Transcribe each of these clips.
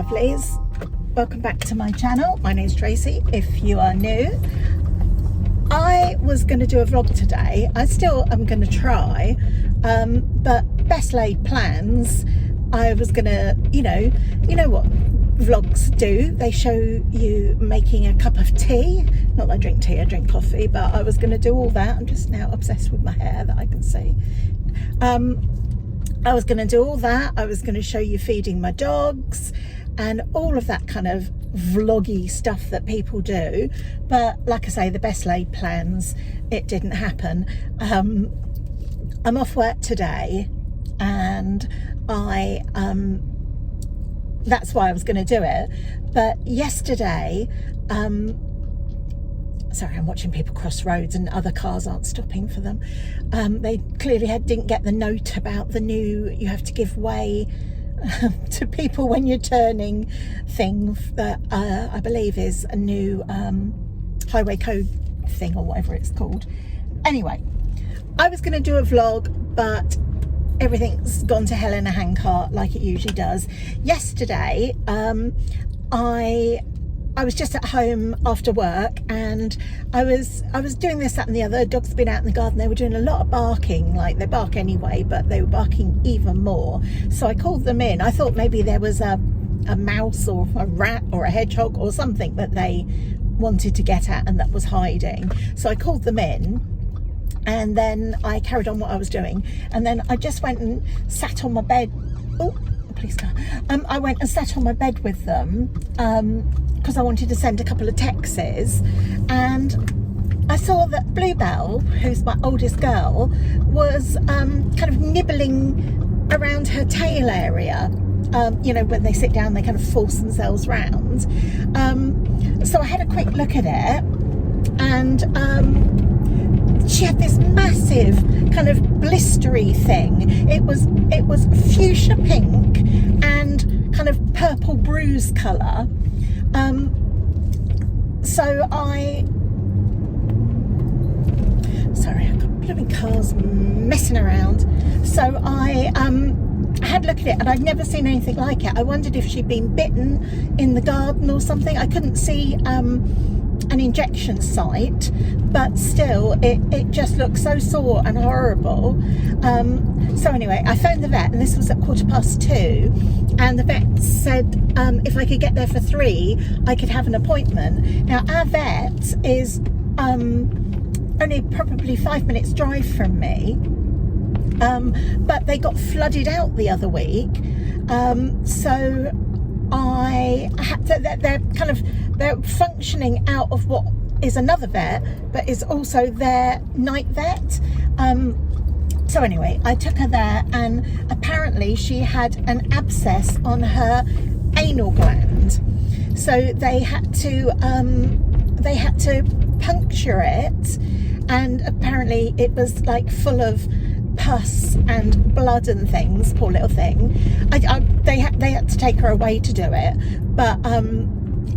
lovelies, welcome back to my channel. My name's Tracy. If you are new, I was going to do a vlog today. I still am going to try, but best laid plans. I was going to, you know what vlogs do, they show you making a cup of tea. Not that I drink tea, I drink coffee, but I was going to do all that. I'm just now obsessed with my hair that I can see. I was going to do all that. I was going to show you feeding my dogs and all of that kind of vloggy stuff that people do, but like I say, the best laid plans, it didn't happen. I'm off work today, and that's why I was going to do it. But yesterday, sorry, I'm watching people cross roads and other cars aren't stopping for them. They clearly didn't get the note about the new, you have to give way to people when you're turning thing that I believe is a new highway code thing or whatever it's called. Anyway, I was going to do a vlog, but everything's gone to hell in a handcart like it usually does. Yesterday, I was just at home after work, and I was doing this, that and the other. Dogs have been out in the garden. They were doing a lot of barking, like they bark anyway, but they were barking even more. So I called them in. I thought maybe there was a mouse or a rat or a hedgehog or something that they wanted to get at and that was hiding. So I called them in, and then I carried on what I was doing. And then I just went and sat on my bed. Oh, police car. I went and sat on my bed with them, because I wanted to send a couple of texts, and I saw that Bluebell, who's my oldest girl, was kind of nibbling around her tail area. You know, when they sit down, they kind of force themselves round. So I had a quick look at it, and she had this massive kind of blistery thing. It was fuchsia pink and kind of purple bruise colour. Sorry, I've got blooming cars messing around. So I had a look at it, and I'd never seen anything like it. I wondered if she'd been bitten in the garden or something. I couldn't see an injection site, but still it just looked so sore and horrible. So anyway, I phoned the vet, and this was at 2:15, and the vet said if I could get there for 3, I could have an appointment. Now our vet is only probably 5 minutes drive from me, but they got flooded out the other week, so I had to, they're functioning out of what is another vet, but is also their night vet. So anyway, I took her there, and apparently she had an abscess on her anal gland, so they had to puncture it, and apparently it was like full of pus and blood and things. Poor little thing. They had to take her away to do it, but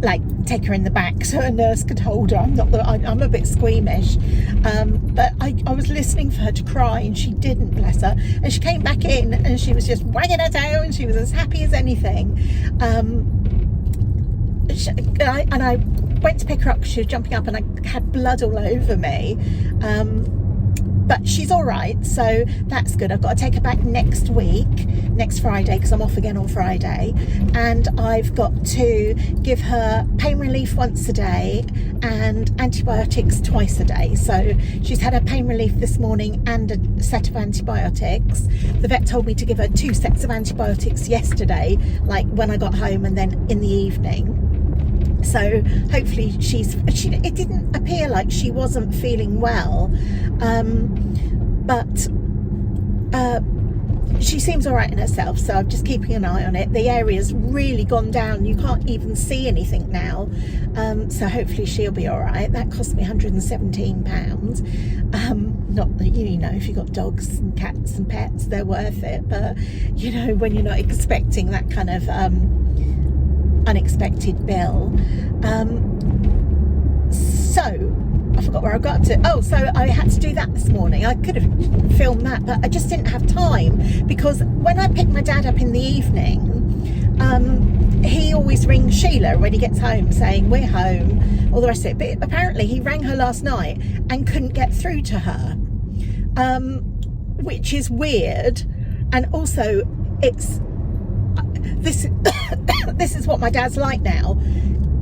like take her in the back so a nurse could hold her. I'm a bit squeamish, but I was listening for her to cry, and she didn't, bless her. And she came back in, and she was just wagging her tail, and she was as happy as anything. And I went to pick her up because she was jumping up, and I had blood all over me. But she's all right, so that's good. I've got to take her back next Friday, because I'm off again on Friday, and I've got to give her pain relief once a day and antibiotics twice a day. So she's had her pain relief this morning and a set of antibiotics. The vet told me to give her 2 sets of antibiotics yesterday, like when I got home and then in the evening. So hopefully it didn't appear like she wasn't feeling well, but she seems all right in herself, so I'm just keeping an eye on it. The area's really gone down, you can't even see anything now, so hopefully she'll be all right. That cost me £117. Not that, you know, if you've got dogs and cats and pets, they're worth it, but you know, when you're not expecting that kind of unexpected bill. So I forgot where I got to. Oh, so I had to do that this morning. I could have filmed that, but I just didn't have time, because when I picked my dad up in the evening, he always rings Sheila when he gets home saying we're home, all the rest of it. But apparently he rang her last night and couldn't get through to her, which is weird. And also it's this this is what my dad's like now.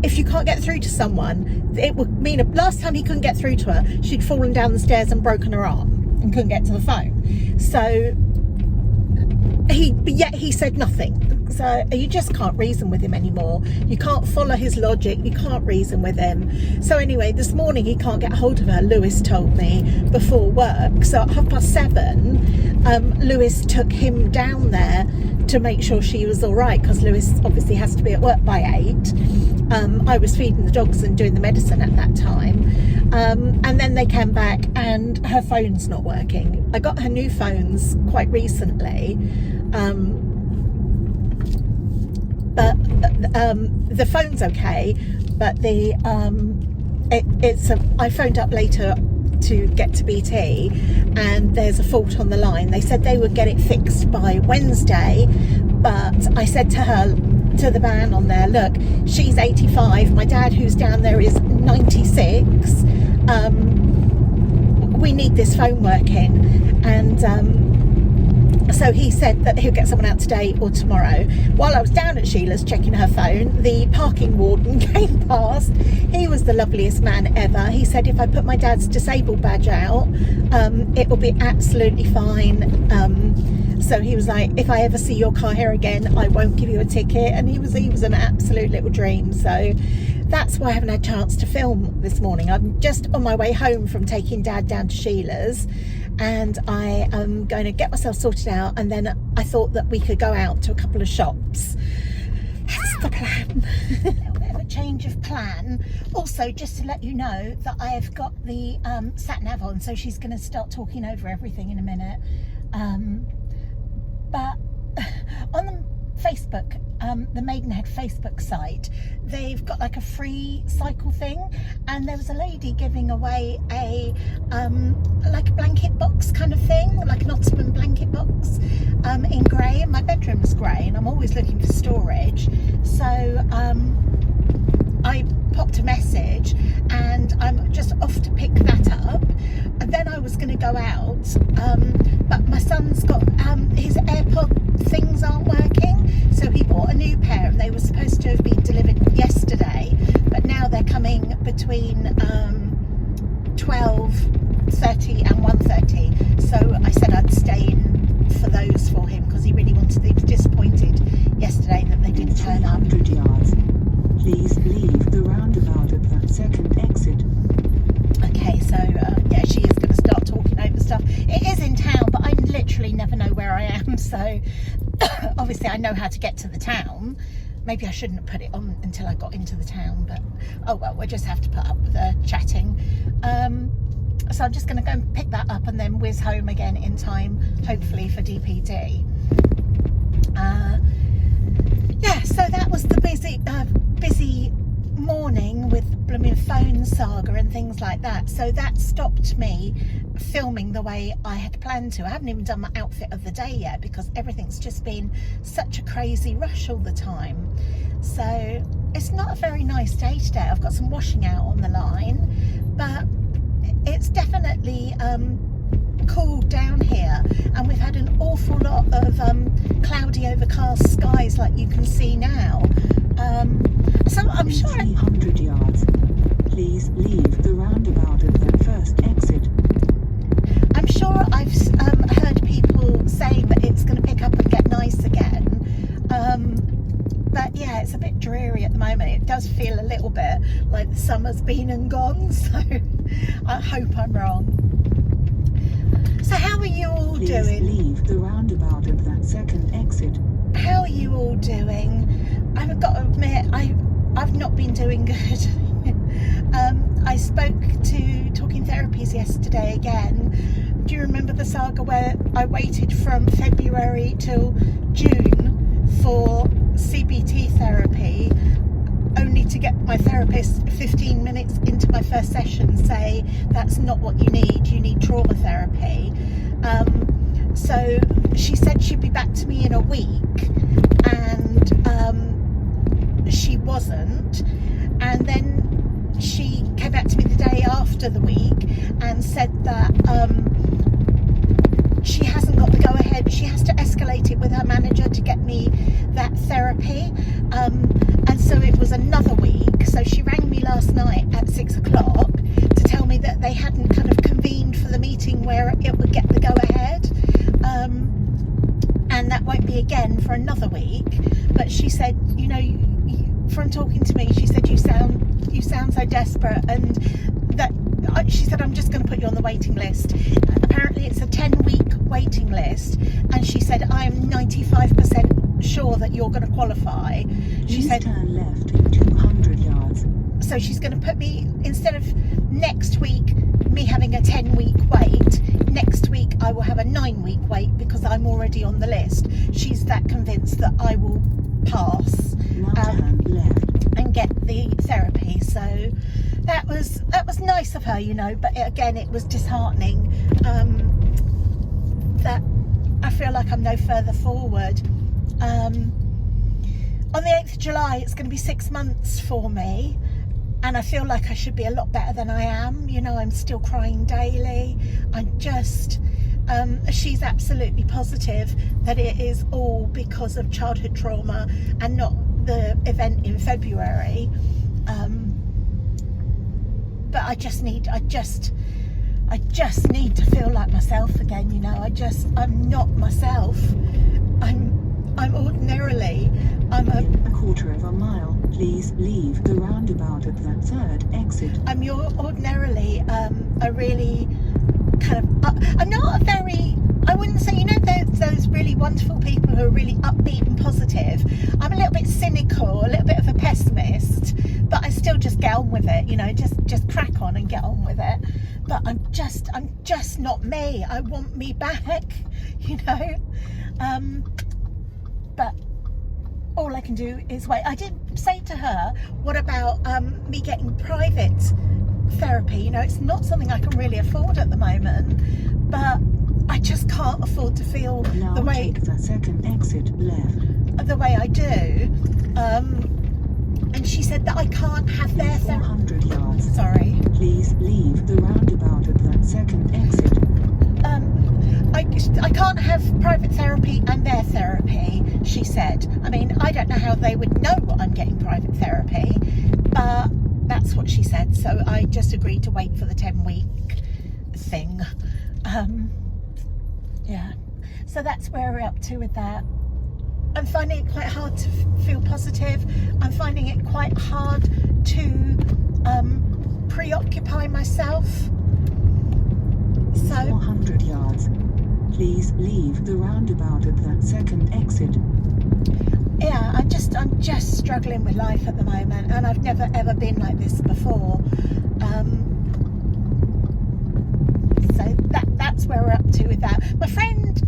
If you can't get through to someone, it would mean last time he couldn't get through to her, she'd fallen down the stairs and broken her arm and couldn't get to the phone. So he said nothing. So you just can't reason with him anymore. You can't follow his logic. You can't reason with him. So anyway, this morning he can't get hold of her, Lewis told me, before work. So at 7:30, Lewis took him down there to make sure she was all right, because Lewis obviously has to be at work by 8. I was feeding the dogs and doing the medicine at that time. And then they came back and her phone's not working. I got her new phones quite recently. But the phone's okay, but I phoned up later to get to BT, and there's a fault on the line. They said they would get it fixed by Wednesday, but I said to her, to the man on there, look, she's 85, my dad who's down there is 96, we need this phone working. And so he said that he'll get someone out today or tomorrow. While I was down at Sheila's checking her phone, the parking warden came past. He was the loveliest man ever. He said if I put my dad's disabled badge out, it will be absolutely fine. So he was like, if I ever see your car here again, I won't give you a ticket. And he was an absolute little dream. So that's why I haven't had a chance to film this morning. I'm just on my way home from taking Dad down to Sheila's, and I am going to get myself sorted out, and then I thought that we could go out to a couple of shops. That's the plan. A little bit of a change of plan. Also, just to let you know that I've got the sat nav on, so she's going to start talking over everything in a minute. But on the Facebook, the Maidenhead Facebook site, they've got like a free cycle thing, and there was a lady giving away a like a blanket box kind of thing, like an Ottoman blanket box, in grey. And my bedroom's grey and I'm always looking for storage, so I popped a message and I'm just off to pick that up. And then I was going to go out, but my son's got his AirPod things aren't working, so he bought a new pair, and they were supposed to have been delivered yesterday, but now they're coming between 12:30 and 1:30. So I said I'd stay in for those for him, because he really wanted. He was disappointed yesterday that they didn't turn up. 300 yards. Please leave the roundabout at that second exit. Okay, so yeah, she is going to start talking over stuff. It is in town, but I literally never know where I am, so obviously I know how to get to the town. Maybe I shouldn't have put it on until I got into the town, but oh well, we'll just have to put up with her chatting. So I'm just going to go and pick that up and then whiz home again in time, hopefully, for DPD. Yeah, so that was the busy morning with blooming phone saga and things like that. So that stopped me filming the way I had planned to. I haven't even done my outfit of the day yet, because everything's just been such a crazy rush all the time. So it's not a very nice day today. I've got some washing out on the line, but it's definitely cooled down here, and we've had an awful lot of cloudy overcast skies like you can see now. So I'm sure 300 yards. Please leave the roundabout at the first exit. I'm sure I've heard people saying that it's going to pick up and get nice again. But yeah, it's a bit dreary at the moment. It does feel a little bit like the summer's been and gone, so I hope I'm wrong. So how are you all Please doing? leave the roundabout at that second exit. How are you all doing? I've got to admit, I've not been doing good. I spoke to Talking Therapies yesterday again. Do you remember the saga where I waited from February till June for CBT therapy, only to get my therapist 15 minutes into my first session say that's not what you need trauma therapy. So she said she'd be back to me in a week, and after the week and said that she hasn't got the go-ahead. She has to escalate it with her manager to get me that therapy. And so it was another week. So she rang me last night at 6 o'clock to tell me that they hadn't kind of convened for the meeting where it would get the go-ahead. And that won't be again for another week. But she said, you know, from talking to me, she said, you sound so desperate, and that she said, I'm just going to put you on the waiting list. Apparently it's a 10-week waiting list, and she said, I am 95% sure that you're going to qualify. She said, turn left in 200 yards. So she's going to put me, instead of next week me having a 10-week wait, next week I will have a 9-week wait because I'm already on the list. She's that convinced that I will pass Turn left. and get the therapy. So that was nice of her, you know, but again it was disheartening that I feel like I'm no further forward. On the 8th of July it's going to be 6 months for me, and I feel like I should be a lot better than I am. You know, I'm still crying daily. I'm just she's absolutely positive that it is all because of childhood trauma and not the event in February. But I just need to feel like myself again, you know. I'm not myself. I'm ordinarily, In a quarter of a mile, please leave the roundabout at that third exit. I'm ordinarily a really kind of I'm not a very, I wouldn't say, you know, those really wonderful people who are really upbeat and positive. I'm a little bit cynical, a little bit of a pessimist, but I still just get on with it, you know, just crack on and get on with it. But I'm just not me. I want me back, you know. But all I can do is wait. I did say to her, what about me getting private therapy? You know, it's not something I can really afford at the moment, but I just can't afford to feel Now the way take the second exit left. the way I do. And she said that I can't have their therapy. 400 yards. Sorry. Please leave the roundabout at that second exit. I can't have private therapy and their therapy, she said. I mean, I don't know how they would know I'm getting private therapy, but that's what she said. So I just agreed to wait for the 10-week thing. Yeah. So that's where we're up to with that. I'm finding it quite hard to feel positive. I'm finding it quite hard to preoccupy myself. So 400 yards. Please leave the roundabout at that second exit. yeah, I'm just struggling with life at the moment, and I've never ever been like this before. So that's where we're up to with that. My friend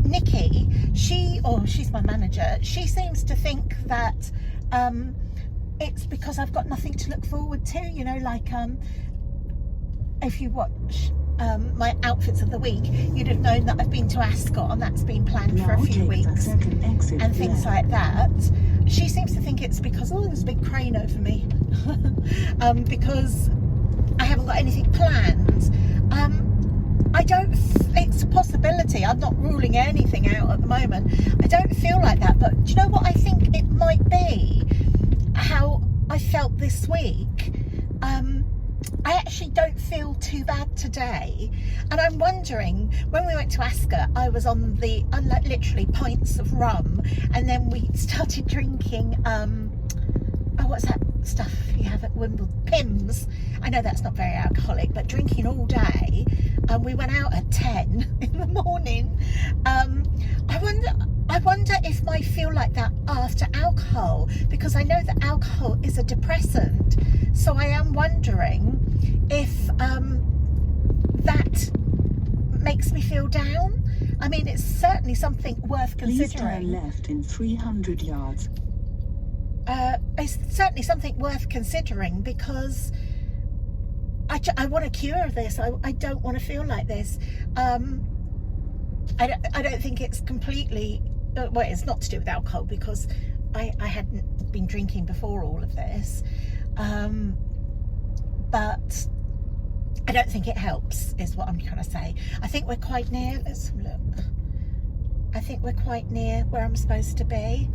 Nikki, she's my manager. She seems to think that it's because I've got nothing to look forward to. You know, like if you watch my outfits of the week, you'd have known that I've been to Ascot, and that's been planned for a few weeks and things like that. She seems to think it's because, oh, there's a big crane over me, because I haven't got anything planned. It's a possibility. I'm not ruling anything out at the moment. I don't feel like that, but do you know what I think it might be? How I felt this week. I actually don't feel too bad today, and I'm wondering, when we went to Ascot, I was on literally pints of rum, and then we started drinking what's that stuff you have at Wimbledon? Pimm's. I know that's not very alcoholic, but drinking all day, and we went out at 10 in the morning. I wonder if I feel like that after alcohol, because I know that alcohol is a depressant. So I am wondering if that makes me feel down. I mean, it's certainly something worth considering. Please turn left in 300 yards. It's certainly something worth considering, because I want a cure of this. I don't want to feel like this. I don't think it's completely, well, it's not to do with alcohol, because I hadn't been drinking before all of this. But I don't think it helps, is what I'm trying to say. I think we're quite near. Let's look. I think we're quite near where I'm supposed to be.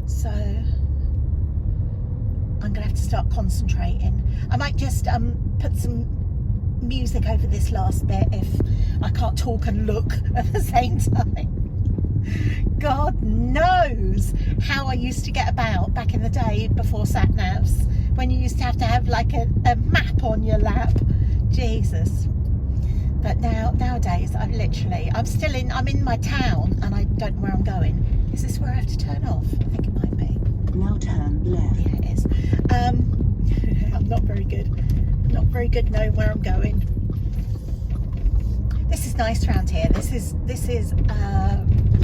So I'm going to have to start concentrating. I might just put some music over this last bit if I can't talk and look at the same time. God knows how I used to get about back in the day before sat-navs, when you used to have like a map on your lap. Jesus. But nowadays I'm in my town and I don't know where I'm going. Is this where I have to turn off? I think it might be. Now turn left. Yeah, it is. I'm not very good. Not very good knowing where I'm going. This is nice around here. This is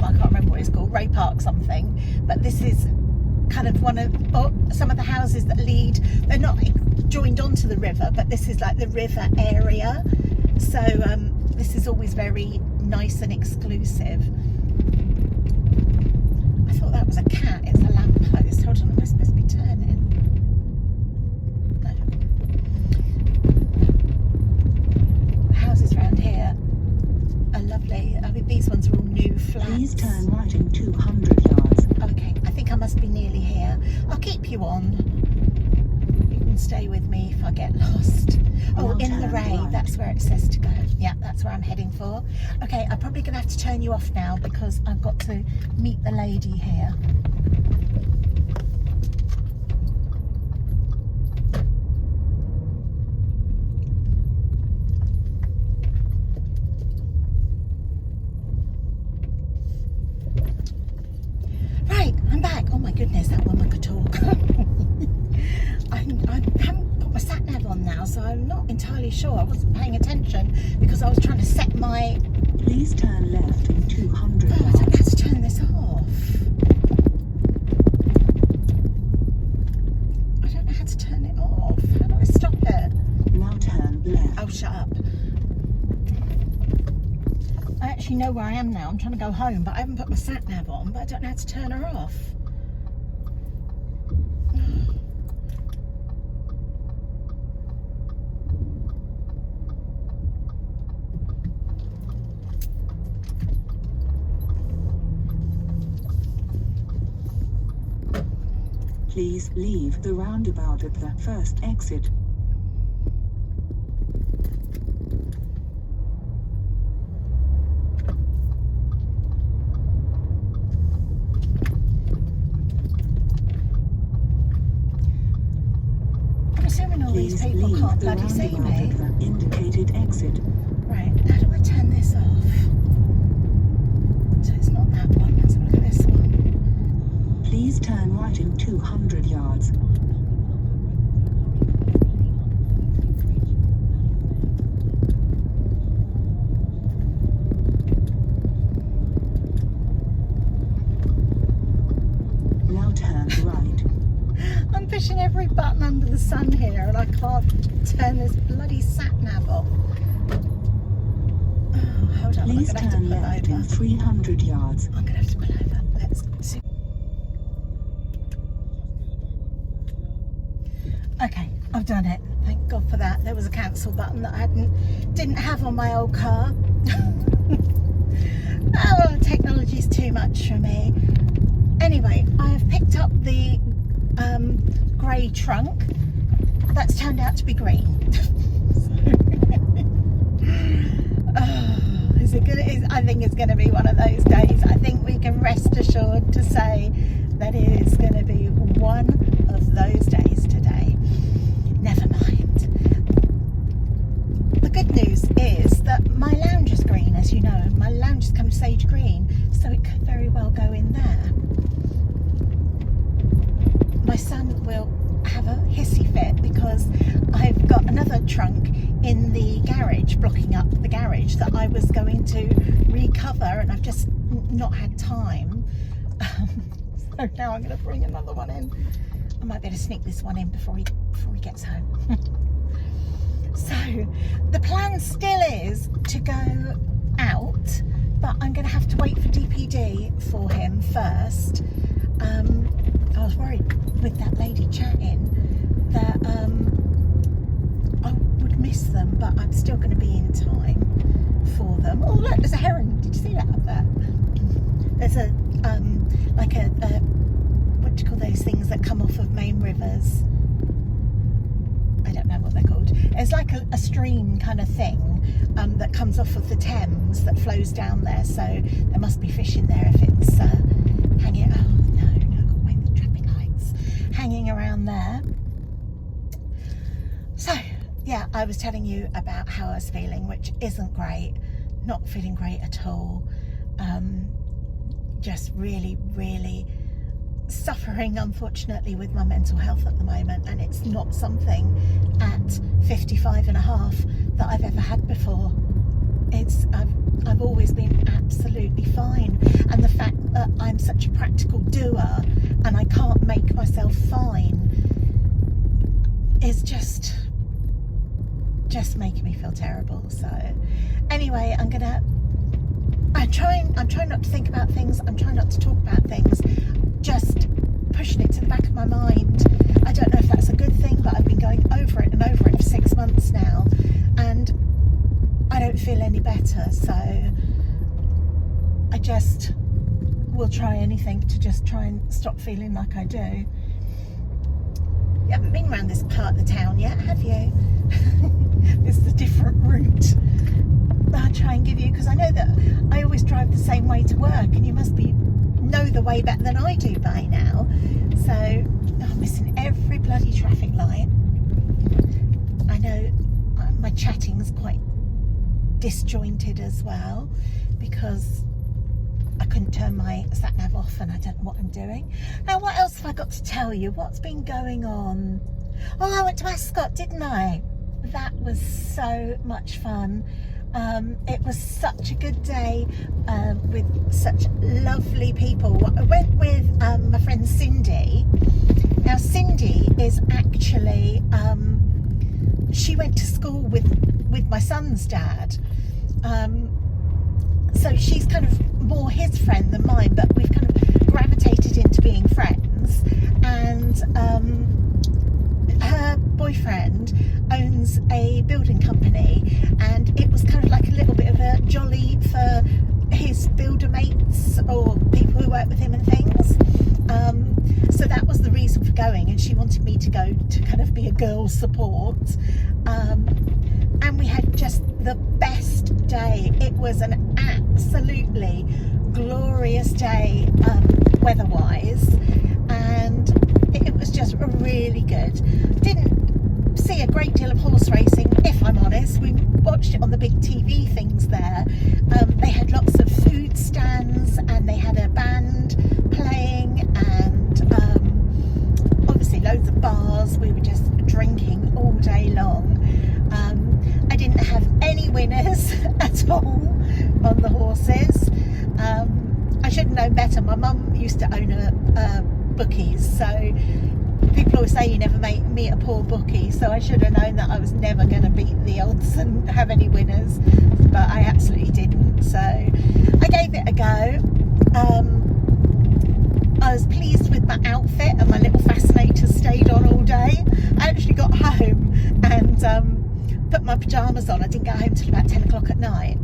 I can't remember what it's called, Ray Park something. But this is kind of some of the houses that lead. They're not joined onto the river, but this is like the river area. So this is always very nice and exclusive. I thought that was a cat. It's a lamppost. Hold on, am I supposed to be turning? No. The houses around here are lovely. I mean, these ones are all new flats. Please turn right in 200 yards. Okay, I think I must be nearly here. I'll keep you on. You can stay with me if I get lost. Oh, in the Ray, that's where it says to go. Yeah, that's where I'm heading for. Okay, I'm probably going to have to turn you off now because I've got to meet the lady here. Right, I'm back. Oh my goodness, that woman could talk. I haven't put my sat-nav on now, so I'm not entirely sure. I wasn't paying attention because I was trying to set my... Please turn left in 200 Oh, I yards. don't know how to turn this off. I don't know how to turn it off. How do I stop it? Now turn left. Oh, shut up. I actually know where I am now. I'm trying to go home, but I haven't put my sat-nav on, but I don't know how to turn her off. Please leave the roundabout at the first exit. I'm assuming all these Please people leave can't the bloody see roundabout me. at the indicated exit. Right, how do I turn this off? So it's not that one, let's have a look at this one. Please turn right in 200 yards. Now turn right. I'm pushing every button under the sun here and I can't turn this bloody sat-nav off. Oh, hold on, Please I'm going to have to turn pull left over. in 300 yards. I'm going to have to pull over. Let's see. Okay, I've done it. Thank God for that. There was a cancel button that I didn't have on my old car. Oh, technology's too much for me. Anyway, I have picked up the grey trunk that's turned out to be green. Oh, is it gonna? I think it's going to be one of those days. I think we can rest assured to say that it is going to be one of those days today. Never mind. The good news is that my lounge is green, as you know. My lounge has come sage green, so it could very well go in there. My son will have a hissy fit because I've got another trunk in the garage, blocking up the garage, that I was going to recover, and I've just not had time. So now I'm going to bring another one in. I might be able to sneak this one in before he gets home. So the plan still is to go out, but I'm going to have to wait for DPD for him first. I was worried with that lady chatting that I would miss them but I'm still going to be in time for them. Oh look, there's a heron. Did you see that up there? There's a like a what do you call those things that come off of main rivers? I don't know what they're called. It's like a stream kind of thing that comes off of the Thames that flows down there, so there must be fish in there if it's hanging. Oh no, I've got to wait the traffic lights. Hanging around there. So yeah, I was telling you about how I was feeling, which isn't great. Not feeling great at all. Just really suffering, unfortunately, with my mental health at the moment, and it's not something at 55 and a half that I've ever had before. I've always been absolutely fine, and the fact that I'm such a practical doer and I can't make myself fine is just making me feel terrible. So anyway, I'm trying not to think about things, I'm trying not to talk about things, just pushing it to the back of my mind. I don't know if that's a good thing, but I've been going over it and over it for 6 months now, and I don't feel any better, so I just will try anything to just try and stop feeling like I do. You haven't been around this part of the town yet, have you? This is a different route I'll try and give you, because I know that I always drive the same way to work, and you must know the way better than I do by now. So I'm missing every bloody traffic light. I know my chatting's quite disjointed as well, because I couldn't turn my sat nav off and I don't know what I'm doing. Now, what else have I got to tell you? What's been going on? Oh, I went to Ascot, didn't I? That was so much fun. It was such a good day with such lovely people. I went with my friend Cindy. Now Cindy is actually, she went to school with my son's dad. So she's kind of more his friend than mine, but we've kind of gravitated into being friends. And her boyfriend owns a building company, and it was kind of like a little bit of a jolly for his builder mates or people who work with him and things. So that was the reason for going, and she wanted me to go to kind of be a girl's support. And we had just the best day. It was an absolutely glorious day weather-wise, and it was just really good. Didn't see a great deal of horse racing, if I'm honest. We watched it on the big TV things there. They had lots of food stands, and they had a band playing, and obviously loads of bars. We were just drinking all day long. I didn't have any winners at all on the horses. I should have known better. My mum used to own a bookies, so people always say you never meet a poor bookie, so I should have known that I was never going to beat the odds and have any winners, but I absolutely didn't. So I gave it a go. I was pleased with my outfit, and my little fascinator stayed on all day. I actually got home and put my pyjamas on. I didn't get home till about 10 o'clock at night.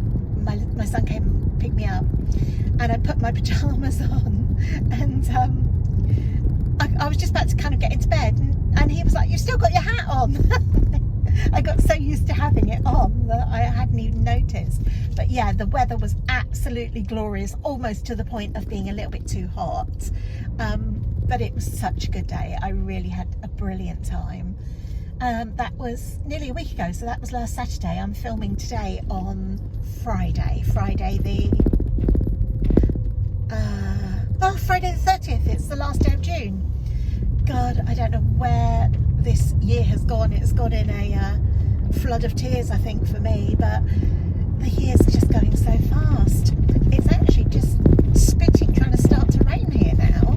My son came and picked me up, and I put my pyjamas on, and I was just about to kind of get into bed, and he was like, "You've still got your hat on." I got so used to having it on that I hadn't even noticed. But yeah, the weather was absolutely glorious, almost to the point of being a little bit too hot. But it was such a good day. I really had a brilliant time. That was nearly a week ago, so that was last Saturday. I'm filming today on Friday the Friday the 30th. It's the last day of June. God, I don't know where this year has gone. It's gone in a flood of tears, I think, for me, but the year's just going so fast. It's actually just spitting, trying to start to rain here now.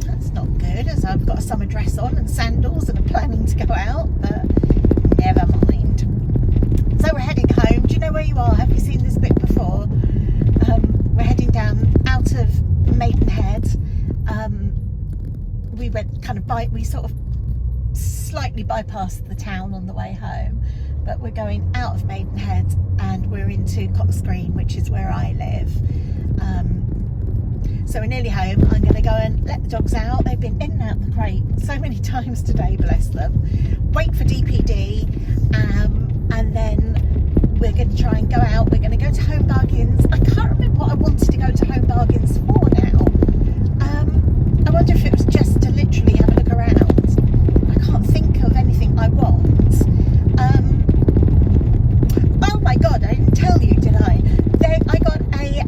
That's not good, as I've got a summer dress on and sandals and I'm planning to go out, but never mind. So we're heading home. Do you know where you are? Have you seen this bit before? We're heading down out of Maidenhead. We went kind of we sort of slightly bypassed the town on the way home, but we're going out of Maidenhead and we're into Cox Green, which is where I live. So we're nearly home. I'm going to go and let the dogs out. They've been in and out the crate so many times today, bless them. Wait for DPD, and then we're going to try and go out. We're going to go to Home Bargains. I can't remember what I wanted to go to Home Bargains for now. I wonder if it was just to literally have a look around. I can't think of anything I want. Oh my God, I didn't tell you, did I? I got a,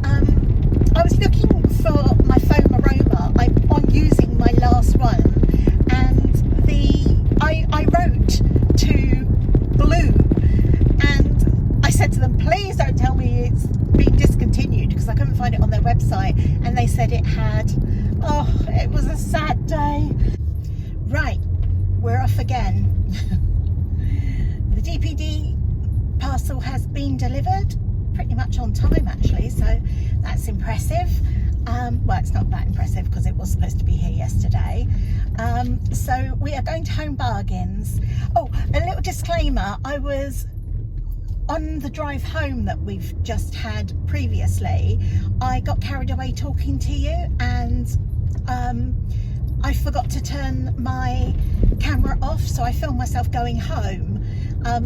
I was looking for my foam aroma. I'm on using my last one, and I wrote to Blue, and I said to them, please don't tell me it's been discontinued, because I couldn't find it on their website, and they said it had. Oh, it was a sad day. Right, we're off again. The DPD parcel has been delivered pretty much on time, actually, so that's impressive. Well, it's not that impressive because it was supposed to be here yesterday. So we are going to Home Bargains. Oh, a little disclaimer, I was on the drive home that we've just had previously. I got carried away talking to you, and I forgot to turn my camera off, so I filmed myself going home.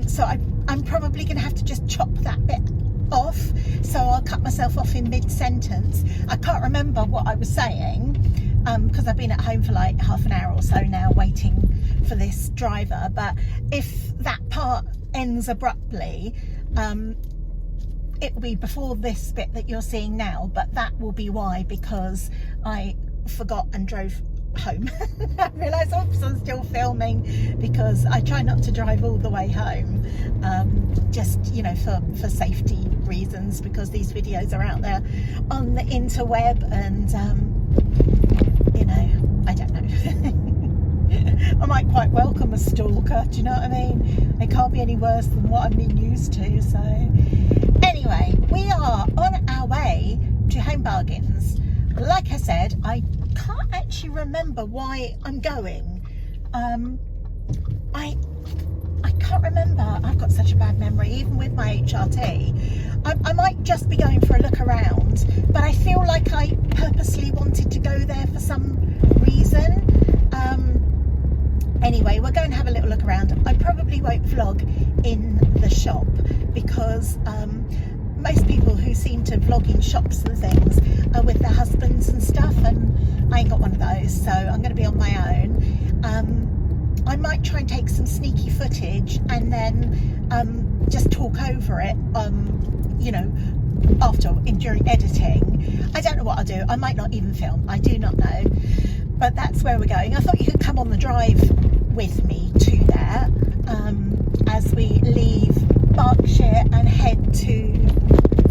So I'm probably going to have to just chop that bit off, so I'll cut myself off in mid-sentence. I can't remember what I was saying, because I've been at home for like half an hour or so now waiting for this driver, but if that part ends abruptly, it will be before this bit that you're seeing now, but that will be why, because I forgot and drove home. I realised, oops, I'm still filming, because I try not to drive all the way home, just, you know, for safety reasons, because these videos are out there on the interweb, and you know, I don't know. I might quite welcome a stalker, do you know what I mean? It can't be any worse than what I've been used to. So anyway, we are on our way to Home Bargains. Like I said, I can't actually remember why I'm going. I can't remember. I've got such a bad memory, even with my HRT. I might just be going for a look around, but I feel like I purposely wanted to go there for some reason. Anyway, we're going to have a little look around. I probably won't vlog in the shop, because most people who seem to vlog in shops and things are with their husbands and stuff, and I ain't got one of those, so I'm going to be on my own. I might try and take some sneaky footage and then just talk over it, you know, during editing. I don't know what I'll do. I might not even film. I do not know. But that's where we're going. I thought you could come on the drive with me to there, as we leave Berkshire and head to,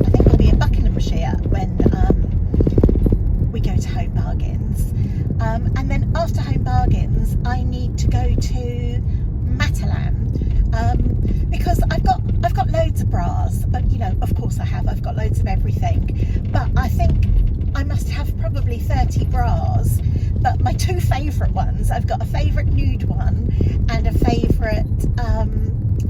I think we'll be in Buckinghamshire when we go to Home Bargains. And then after Home Bargains, I need to go to Matalan, because I've got loads of bras, but you know, of course I have. I've got loads of everything, but I think I must have probably 30 bras. But my two favourite ones, I've got a favourite nude one and a favourite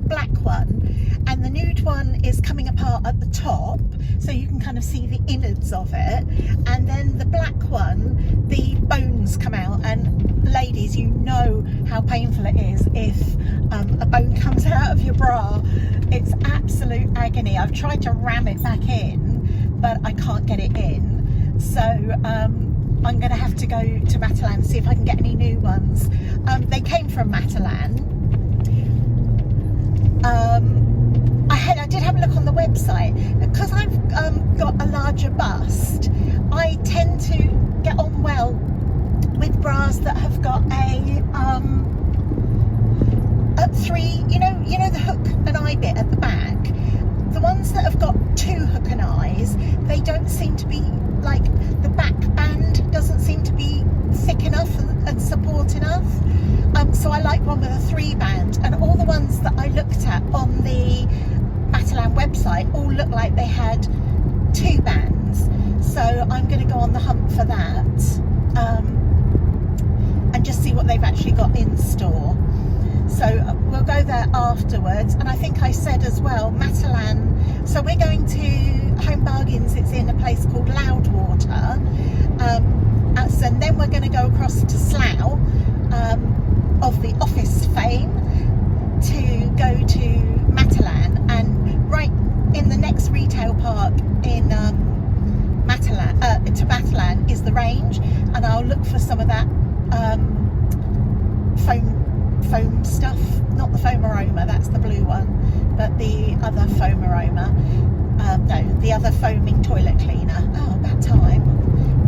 black one, and the nude one is coming apart at the top, so you can kind of see the innards of it, and then the black one, the bones come out, and ladies, you know how painful it is if a bone comes out of your bra. It's absolute agony. I've tried to ram it back in, but I can't get it in, so I'm going to have to go to Matalan and see if I can get any new ones. They came from Matalan. I did have a look on the website. Because I've got a larger bust, I tend to get on well with bras that have got a three, you know the hook and eye bit at the back. The ones that have got two hook and eyes, they don't seem to be, like, the back band doesn't seem to be thick enough and support enough. So I like one with a 3 band, and all the ones that I looked at on the Matalan website all looked like they had 2 bands. So I'm going to go on the hunt for that, and just see what they've actually got in store. So we'll go there afterwards. And I think I said as well, Matalan. So we're going to Home Bargains. It's in a place called Loudwater. And then we're going to go across to Slough, of the Office fame, to go to Matalan. And right in the next retail park in Matalan is the Range, and I'll look for some of that foam stuff, not the foam aroma, that's the blue one, but the other foam aroma, no, the other foaming toilet cleaner. Oh, about time.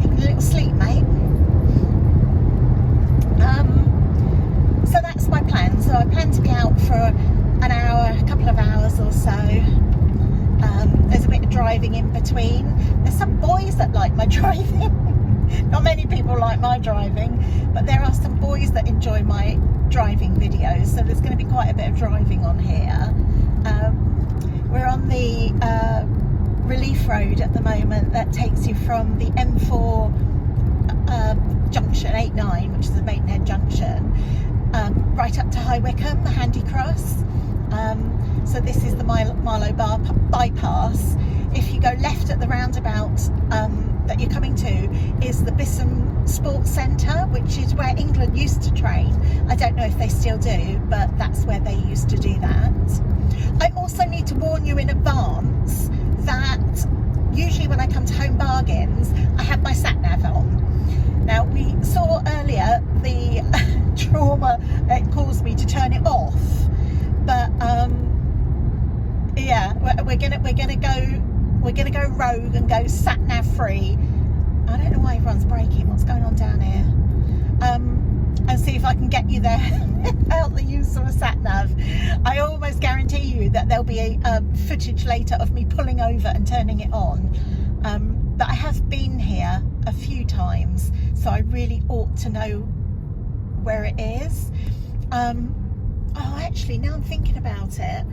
Having a little sleep, mate. So that's my plan. So I plan to be out for an hour, a couple of hours or so. There's a bit of driving in between. There's some boys that like my driving. Not many people like my driving, but there are some boys that enjoy my driving videos, so there's going to be quite a bit of driving on here. We're on the Relief Road at the moment that takes you from the M4 junction 8-9, which is the Maidenhead junction, right up to High Wycombe, the Handy Cross. So this is the Marlow bypass. If you go left at the roundabout that you're coming to is the Bisham Sports Centre, which is where England used to train. I don't know if they still do, but that's where they used to do that. I also need to warn you in advance that usually when I come to Home Bargains, I have my sat-nav on. Now, we saw earlier the trauma it caused me to turn it off, but yeah, we're gonna go rogue and go sat nav free. I don't know why everyone's braking. What's going on down here? And see if I can get you there without the use of a sat nav. I almost guarantee you that there'll be a footage later of me pulling over and turning it on. But I have been here a few times, so I really ought to know where it is. Oh, actually, now I'm thinking about it,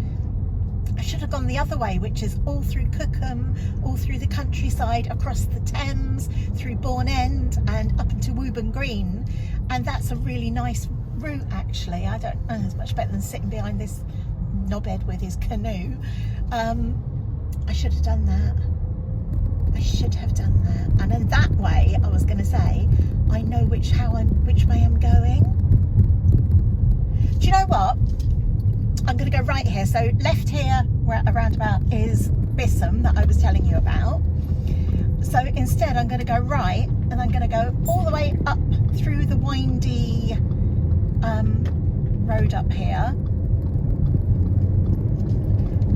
I should have gone the other way, which is all through Cookham, all through the countryside, across the Thames, through Bourne End and up into Woburn Green. And that's a really nice route, actually. I don't know, it's much better than sitting behind this knobhead with his canoe. I should have done that. I should have done that. And in that way, I was going to say, I know which way I'm going. Do you know what? I'm going to go right here. So left here, where a roundabout is Bisham that I was telling you about. So instead, I'm going to go right, and I'm going to go all the way up through the windy road up here,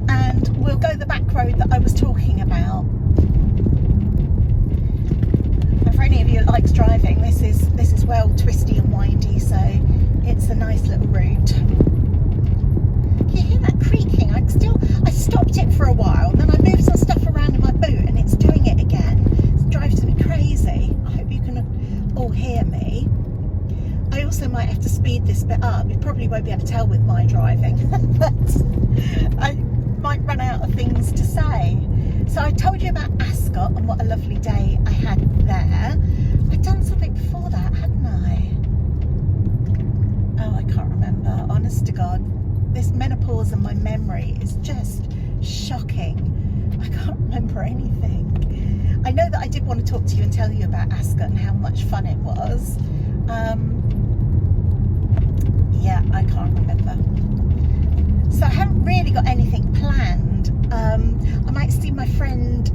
and we'll go the back road that I was talking about. And for any of you that likes driving, this is well twisty and windy, so it's a nice little route. Can you hear that creaking? I stopped it for a while, then I moved some stuff around in my boot and it's doing it again. It drives me crazy. I hope you can all hear me. I also might have to speed this bit up. You probably won't be able to tell with my driving, but I might run out of things to say. So I told you about Ascot and what a lovely day I had there. I'd done something before that, hadn't I? Oh, I can't remember, honest to God. This menopause and my memory is just shocking. I can't remember anything. I know that I did want to talk to you and tell you about Ascot and how much fun it was. Yeah, I can't remember. So I haven't really got anything planned. I might see my friend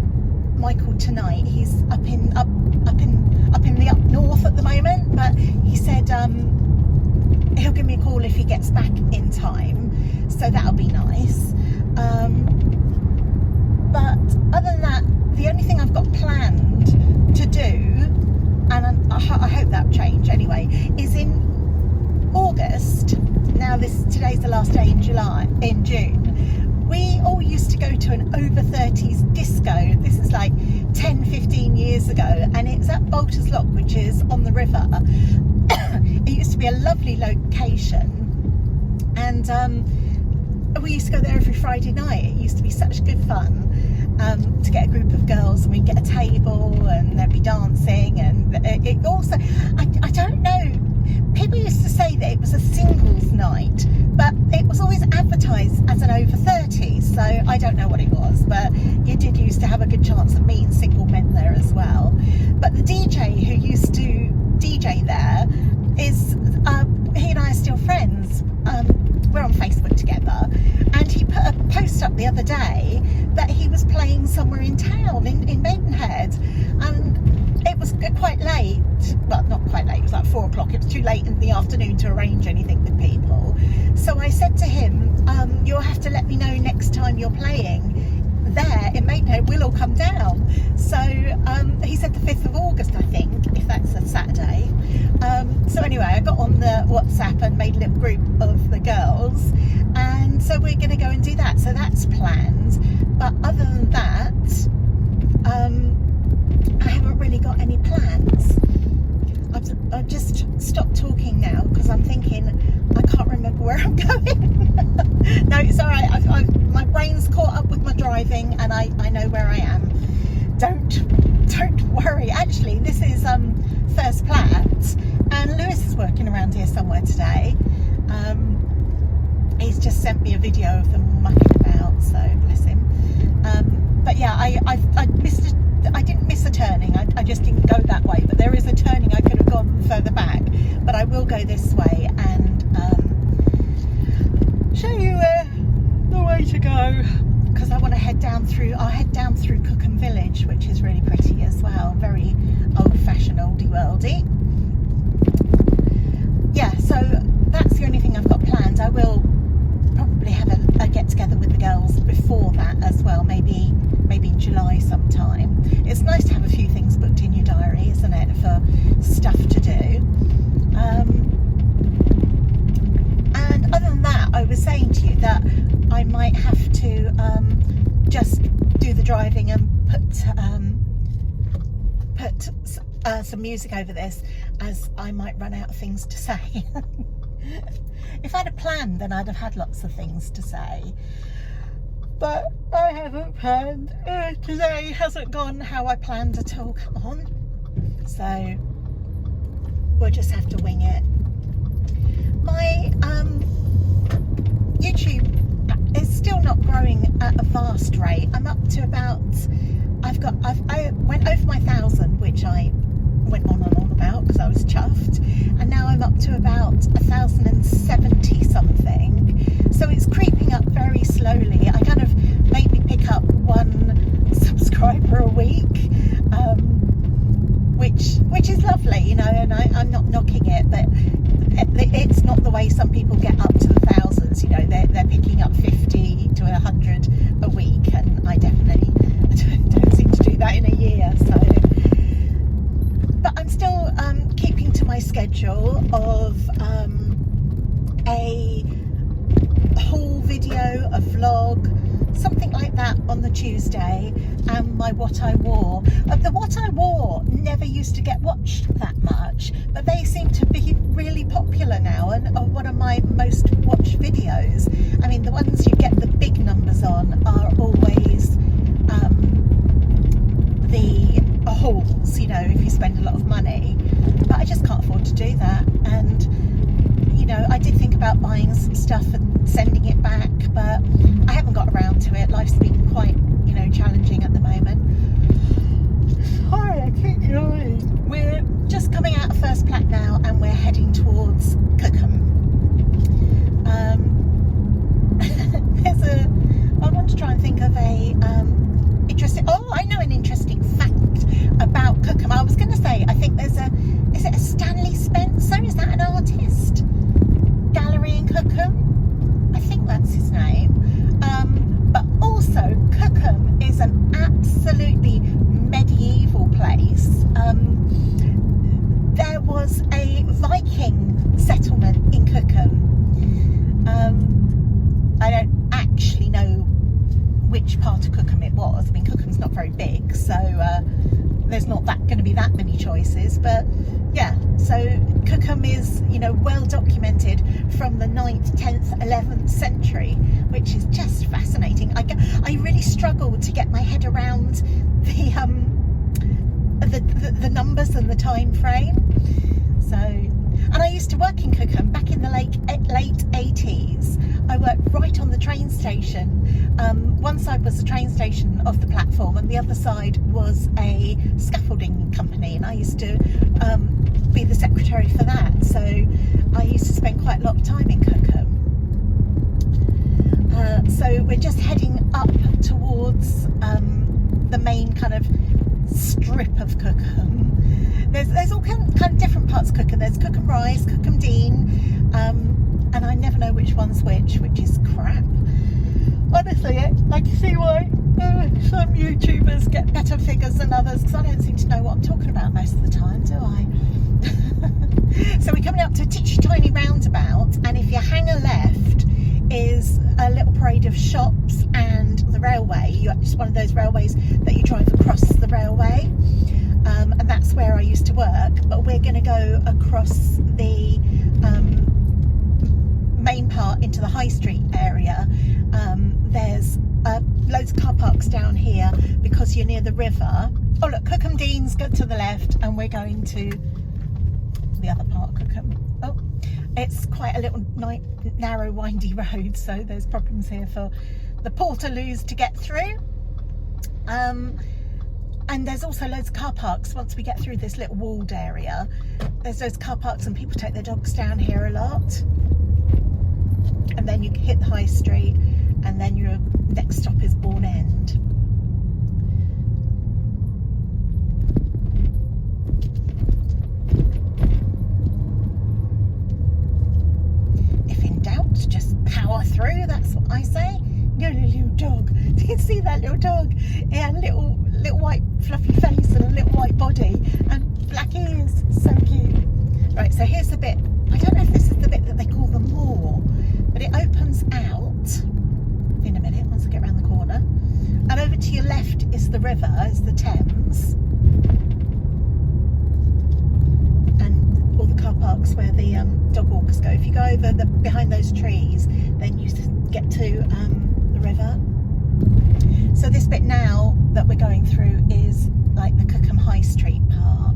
Michael tonight. He's up in the up north at the moment, but he said he'll give me a call if he gets back in time, so that'll be nice. But other than that, the only thing I've got planned to do, and I hope that'll change anyway, is in August. Now today's the last day in June. We all used to go to an over 30s disco. This is like 10-15 years ago, and it's at Bolter's Lock, which is on the river. It used to be a lovely location, and we used to go there every Friday night. It used to be such good fun to get a group of girls, and we'd get a table and there'd be dancing, and it also, I don't know, people used to say that it was a singles night, but it was in town in Maidenhead, and it was quite late. Well, not quite late, it was like 4 o'clock. It was too late in the afternoon to arrange anything with people. So I said to him, you'll have to let me know next time you're playing there in Maidenhead, we'll all come down. So he said the 5th of August, I think, if that's a Saturday. So anyway, I got on the WhatsApp and made a little group of the girls, and so we're going to go and do that. So that's planned, but other than that, I haven't really got any plans. I've just stopped talking now because I'm thinking I can't remember where I'm going. No, it's all right. My brain's caught up with my driving, and I know where I am. Don't worry. Actually, this is First Plat, and Lewis is working around here somewhere today. He's just sent me a video of them mucking about, so bless him. But yeah, I didn't miss a turning. I just didn't go that way, but there is a turning I could have gone further back, but I will go this way and show you the way to go, because I want to head down through. I'll head down through Cookham Village, which is really pretty as well, very old-fashioned, oldie-worldy. Yeah, so that's the only thing I've got planned. I will probably have a get-together with the girls before that as well, maybe in July sometime. It's nice to have a few things booked in your diary, isn't it, for stuff to do. And other than that, I was saying to you that I might have to just do the driving and put some music over this, as I might run out of things to say. If I'd have planned, then I'd have had lots of things to say, but I haven't planned. Today hasn't gone how I planned at all. Come on. So we'll just have to wing it. My YouTube is still not growing at a vast rate. I'm up to about, I went over my 1,000, which I went on and on about because I was chuffed, and now I'm up to about 1,070 something. So it's creeping up very slowly. I kind of maybe pick up 1 subscriber a week, which is lovely, you know, and I'm not knocking it, but it's not the way some people get up to the thousands. You know, they're picking up 50 to 100 a week, and I definitely don't seem to do that in a year. So, but I'm still keeping to my schedule of a haul video, a vlog, something like that on the Tuesday, and my what I wore. The what I wore never used to get watched that much, but they seem to be really popular now and are one of my most watched videos. I mean, the ones you get the big numbers on are always the hauls, you know, if you spend a lot of money, but I just can't afford to do that. And you know, I did think about buying some stuff and sending it back, but I haven't got around to it. Life's been quite, you know, challenging at the moment. Sorry, I keep yawning. We're just coming out of First Plat now, and we're heading towards Cookham. I want to try and think of a I know an interesting fact about Cookham. I was going to say, I think there's is it a Stanley Spencer? Is that an artist? Gallery in Cookham? I think that's his name. But also, Cookham is an absolutely medieval place. There was a Viking settlement in Cookham. I don't actually know which part of Cookham it was. I mean, Cookham's not very big, so there's not going to be that many choices, but yeah, so Cookham is, you know, well documented from the 9th, 10th, 11th century, which is just fascinating. I really struggled to get my head around the numbers and the time frame. So, and I used to work in Cookham back in the late 80s. I worked right on the train station. One side was the train station of the platform, and the other side was a scaffolding company, and I used to be the secretary for that. So I used to spend quite a lot of time in Cookham. So we're just heading up towards the main kind of strip of Cookham. There's all kind of different parts of Cookham. There's Cookham Rise, Cookham Dean, and I never know which one's which is crap. Honestly, I can see why some YouTubers get better figures than others, because I don't seem to know what I'm talking about most of the time, do I? So we're coming up to a titchy tiny roundabout, and if you hang a left is a little parade of shops and the railway. It's one of those railways that you drive across the railway, and that's where I used to work. But we're going to go across the main part into the High Street area. There's loads of car parks down here because you're near the river. Oh look, Cookham Dean's go to the left, and we're going to the other part of Cookham. Oh, it's quite a little narrow windy road, so there's problems here for the portaloos to get through. And there's also loads of car parks once we get through this little walled area. There's those car parks, and people take their dogs down here a lot. And then you hit the High Street, and then your next stop is Bourne End. If in doubt, just power through, that's what I say. No, little dog. Do you see that little dog? Yeah, little white fluffy face and a little white body and black ears. So cute. Right, so here's the bit. I don't know if this is the bit that they call the moor, but it opens out in a minute once I get around the corner. And over to your left is the river, is the Thames. And all the car parks where the dog walkers go. If you go over behind those trees, then you get to the river. So this bit now that we're going through is like the Cookham High Street part.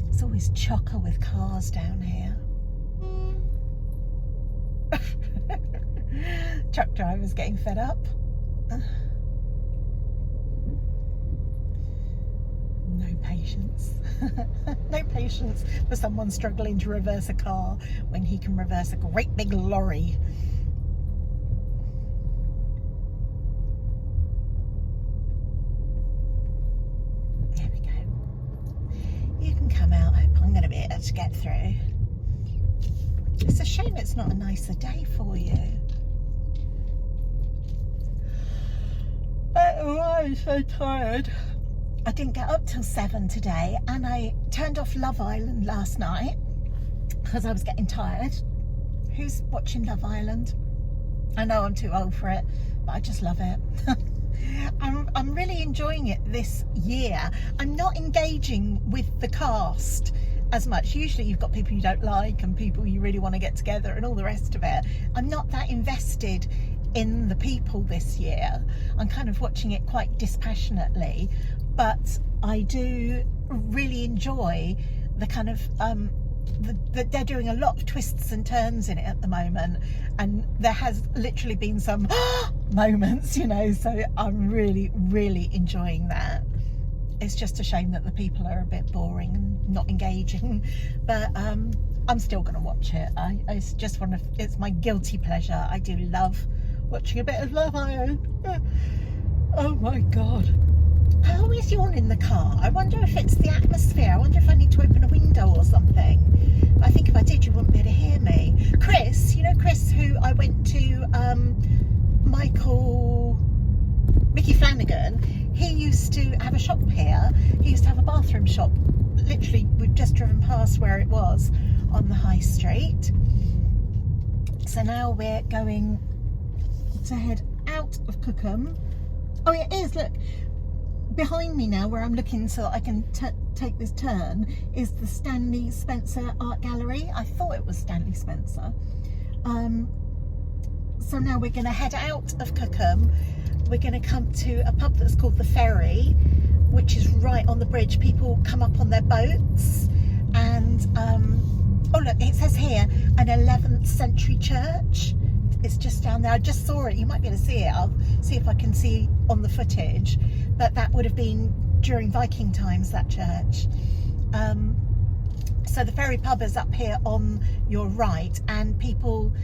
It's always chocker with cars down here. Truck drivers getting fed up. No patience. No patience for someone struggling to reverse a car when he can reverse a great big lorry. There we go. You can come out. I hope I'm going to be able to get through. It's a shame it's not a nicer day for you. Oh, I'm so tired. I didn't get up till 7 today, and I turned off Love Island last night because I was getting tired. Who's watching Love Island? I know I'm too old for it, but I just love it. I'm really enjoying it this year. I'm not engaging with the cast as much. Usually you've got people you don't like and people you really want to get together and all the rest of it. I'm not that invested in the people this year. I'm kind of watching it quite dispassionately, but I do really enjoy the kind of they're doing a lot of twists and turns in it at the moment, and there has literally been some moments, you know, so I'm really enjoying that. It's just a shame that the people are a bit boring and not engaging, but I'm still going to watch it. I just want to, it's my guilty pleasure. I do love watching a bit of Love Island. Oh my God. I always yawn in the car. I wonder if it's the atmosphere. I wonder if I need to open a window or something. I think if I did, you wouldn't be able to hear me. Chris, you know Chris, who I went to Mickey Flanagan, he used to have a shop here. He used to have a bathroom shop. Literally, we've just driven past where it was on the High Street. So now we're going to head out of Cookham. Oh, it is, look. Behind me now, where I'm looking so that I can take this turn, is the Stanley Spencer Art Gallery. I thought it was Stanley Spencer. So now we're going to head out of Cookham. We're going to come to a pub that's called The Ferry, which is right on the bridge. People come up on their boats, and oh look, it says here an 11th century church. It's just down there. I just saw it. You might be able to see it. I'll see if I can see on the footage. But that would have been during Viking times, that church. So the Ferry pub is up here on your right, and people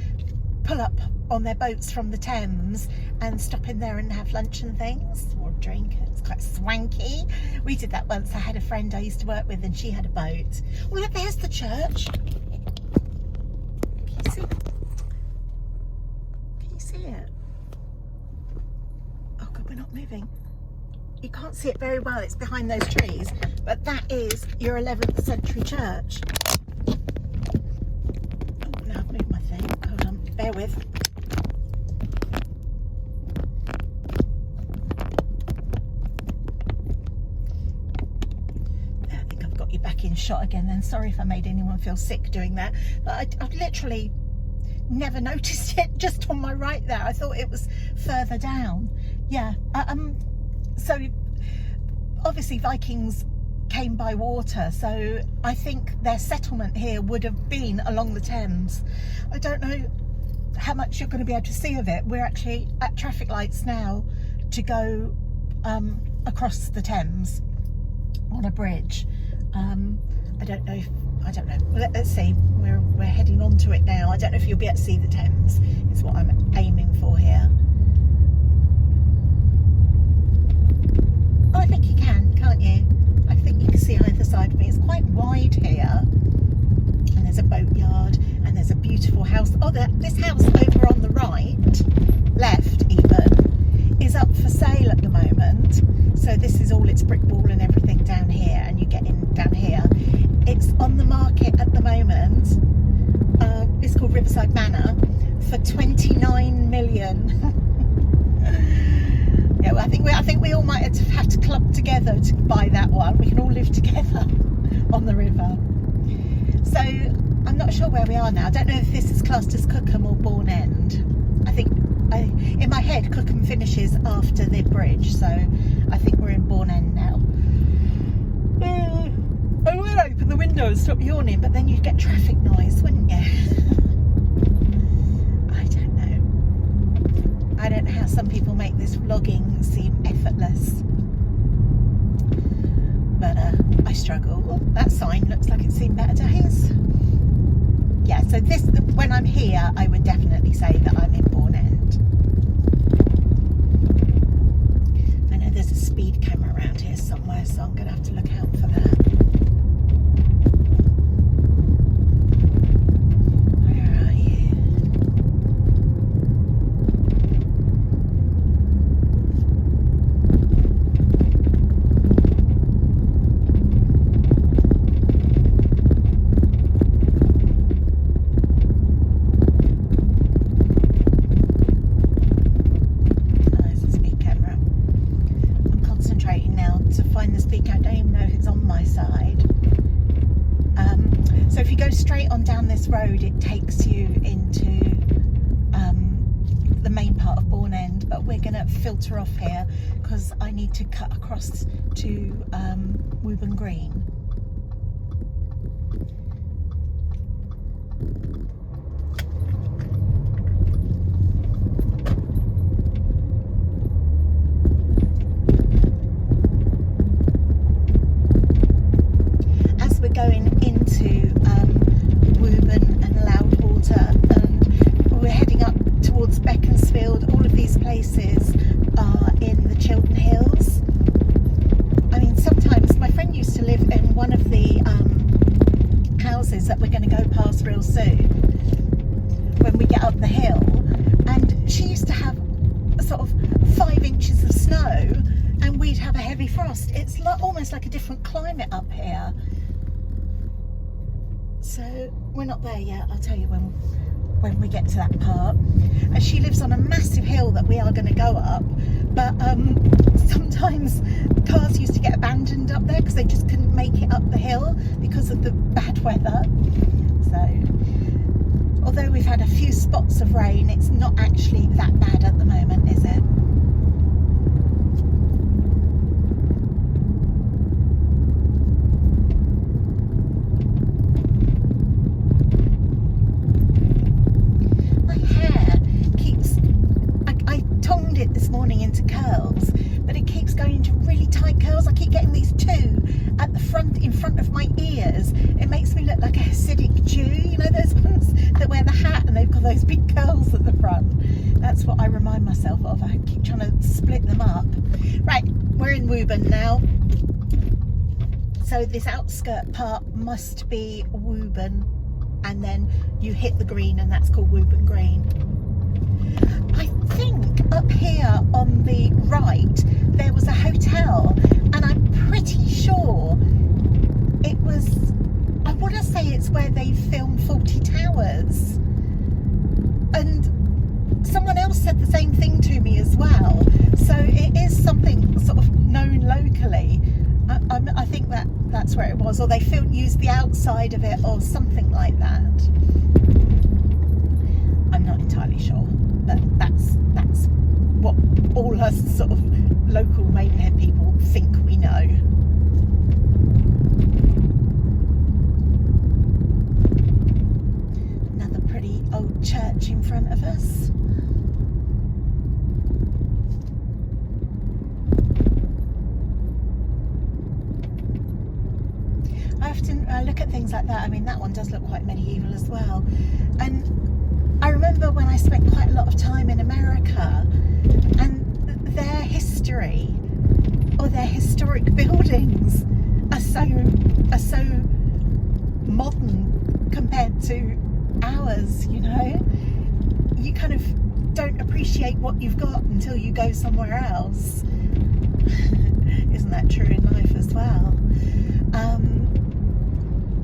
pull up on their boats from the Thames and stop in there and have lunch and things, or drink. It's quite swanky. We did that once. I had a friend I used to work with and she had a boat. Well, look, there's the church. Can you see? Can you see it? Oh God, we're not moving. You can't see it very well, it's behind those trees, but that is your 11th century church. Oh, now I've moved my thing. Hold on, bear with. I think I've got you back in shot again then. Sorry if I made anyone feel sick doing that, but I've literally never noticed it just on my right there. I thought it was further down. Yeah. So obviously Vikings came by water, so I think their settlement here would have been along the Thames. I don't know how much you're going to be able to see of it. We're actually at traffic lights now to go across the Thames on a bridge. I don't know. Let's see. We're heading onto it now. I don't know if you'll be able to see the Thames. Is what I'm aiming for here. Oh, I think you can, can't you? I think you can see either side of me. It's quite wide here. And there's a boatyard and there's a beautiful house. Oh, this house over on the right, left even, is up for sale at the moment. So this is all its brick wall and everything down here, and you get in down here. It's on the market at the moment. It's called Riverside Manor for 29 million. Yeah, well, I think we all might have to club together to buy that one. We can all live together on the river. So I'm not sure where we are now. I don't know if this is classed as Cookham or Bourne End. I think in my head Cookham finishes after the bridge, so I think we're in Bourne End now. I would open the window and stop yawning, but then you'd get traffic noise, wouldn't you? I don't know how some people make this vlogging seem effortless, but I struggle. Oh, that sign looks like it's seen better days. Yeah, so when I'm here, I would definitely say that I'm in Bourne End. I know there's a speed camera around here somewhere, so I'm going to have to look out for that. Road, it takes you into the main part of Bourne End, but we're going to filter off here because I need to cut across to Woburn Green. As we're going into Woburn and Loudwater, and we're heading up towards Beaconsfield. All of these places are in the Chiltern Hills. I mean, sometimes my friend used to live in one of the houses that we're going to go past real soon when we get up the hill, and she used to have sort of 5 inches of snow and we'd have a heavy frost. It's almost like a different climate up here. So we're not there yet. I'll tell you when we get to that part. And she lives on a massive hill that we are going to go up, but sometimes cars used to get abandoned up there because they just couldn't make it up the hill because of the bad weather. So although we've had a few spots of rain, it's not actually that bad at the moment, is it? This morning into curls, but but it keeps going into really tight curls. I keep getting these two at the front, in front of my ears. It makes me look like a Hasidic Jew, you know, those ones that wear the hat and they've got those big curls at the front. That's what I remind myself of. I keep trying to split them up. Right, we're in Woburn now. So this outskirt part must be Woburn, and then you hit the green and that's called Woburn Green. I think up here on the right there was a hotel, and I'm pretty sure it was, I want to say it's where they filmed Fawlty Towers, and someone else said the same thing to me as well, so it is something sort of known locally. I think that's where it was, or they used the outside of it or something like that. I'm not entirely sure, but that's what all us sort of local Maidenhead people think we know. Another pretty old church in front of us. I often look at things like that. I mean, that one does look quite medieval as well. And I remember when I spent quite a lot of time in America, and their history or their historic buildings are so modern compared to ours, you know. You kind of don't appreciate what you've got until you go somewhere else. Isn't that true in life as well?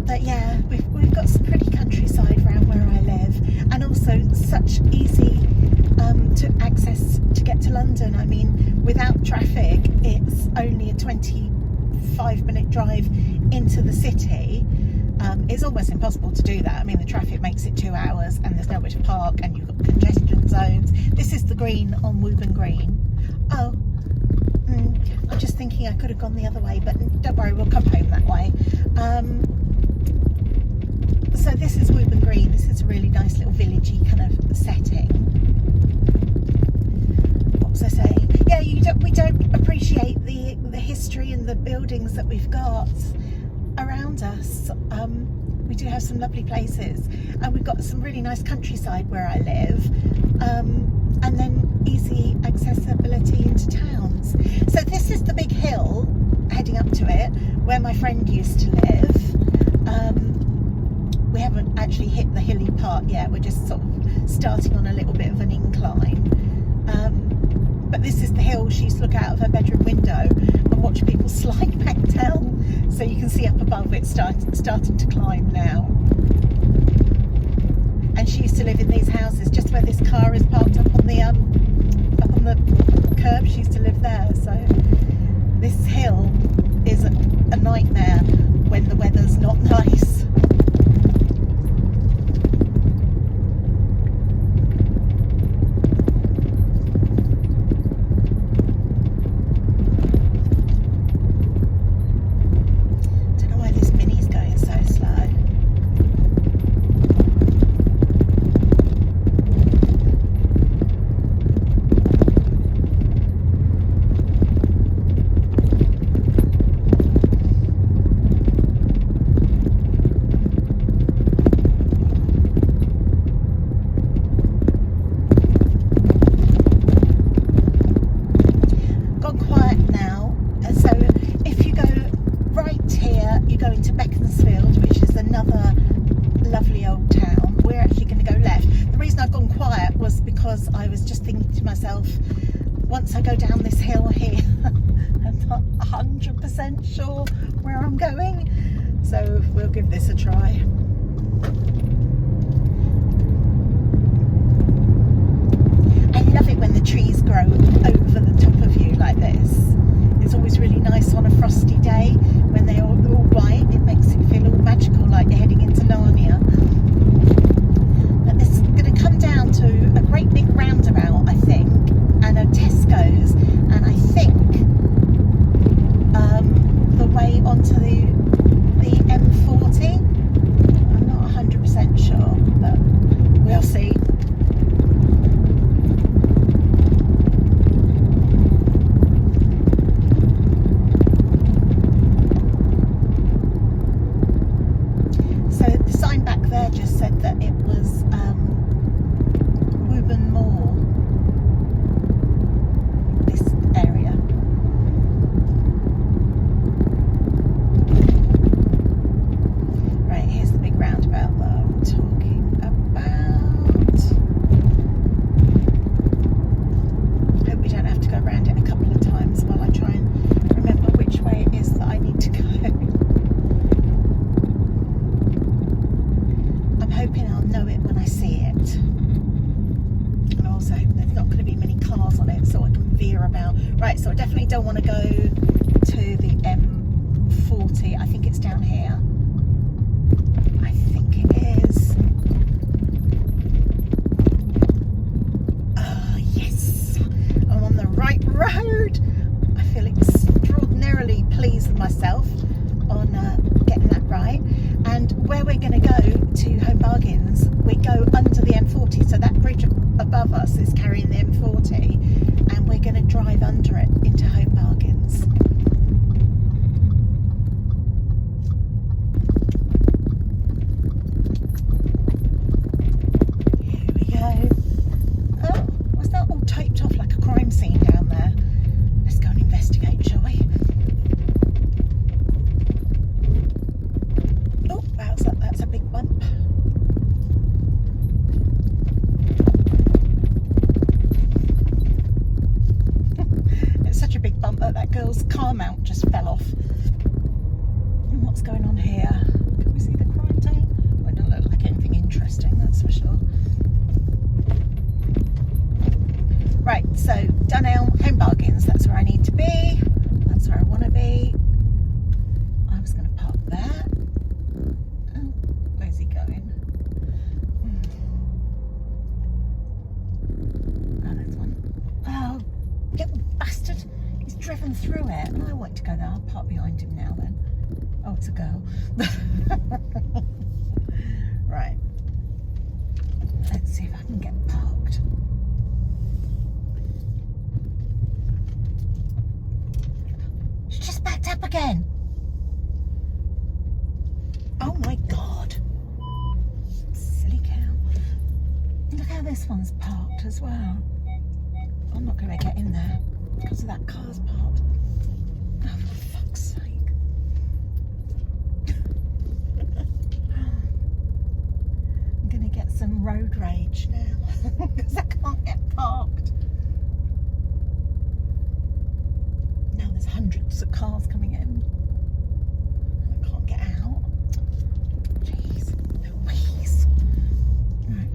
But yeah, we've got some pretty countryside around where I live, and also such easy to access to get to London. I mean, without traffic, it's only a 25-minute drive into the city. It's almost impossible to do that. I mean, the traffic makes it 2 hours, and there's nowhere to park, and you've got congestion zones. This is the green on Woburn Green. Oh, I'm just thinking I could have gone the other way, but don't worry, we'll come home that way. So this is Woburn Green. This is a really nice little villagey kind of setting. What was I saying? Yeah, we don't appreciate the history and the buildings that we've got around us. We do have some lovely places, and we've got some really nice countryside where I live, and then easy accessibility into towns. So this is the big hill heading up to it where my friend used to live. We haven't actually hit the hilly part yet, we're just sort of starting on a little bit of an incline. But this is the hill she used to look out of her bedroom window and watch people slide back down. So you can see up above it's starting to climb now. And she used to live in these houses just where this car is parked up on the curb. She used to live there. So this hill is a nightmare when the weather's not nice. I was just thinking to myself, once I go down this hill here, I'm not 100% sure where I'm going, so we'll give this a try. I love it when the trees grow over the top of you like this. It's always really nice on a frosty day when they're all white. It makes it feel all magical, like you're heading into Narnia. But this is going to come down to a great big roundabout, I think, and a Tesco's, and I think the way onto the M40. I'm not 100% sure, but we'll see. now. Right, so I definitely don't want to go to the M40. I think it's down here. I think it is. Oh, yes. I'm on the right road. I feel extraordinarily pleased with myself on getting that right. And where we're going to go to Home Bargains, we go under the M40, so that bridge above us is carrying the M40, and we're going to drive under it into Home Bargains. Here we go. Oh, was that all taped off like a crime scene down there? Let's go and investigate, shall we? Oh, that's a big bump. It's such a big bump that girl's car mount just fell off. And what's going on here? Can we see the crime tape? Well, it doesn't look like anything interesting, that's for sure. Right, so Dunelm, Home Bargains, that's where I need to be. That's where I want to be. I was going to park there. Oh, where's he going? Oh, there's one. Oh, little bastard. He's driven through it. And I want to go there. I'll park behind him now then. Oh, it's a girl. Right. Let's see if I can get parked. She's just backed up again. Oh my God. Silly cow. Look how this one's parked as well. I'm not going to get in there because of that car's parked. Oh, for fuck's sake. I'm going to get some road rage now because I can't get parked. Now there's hundreds of cars coming in. I can't get out. Jeez, Louise. Right.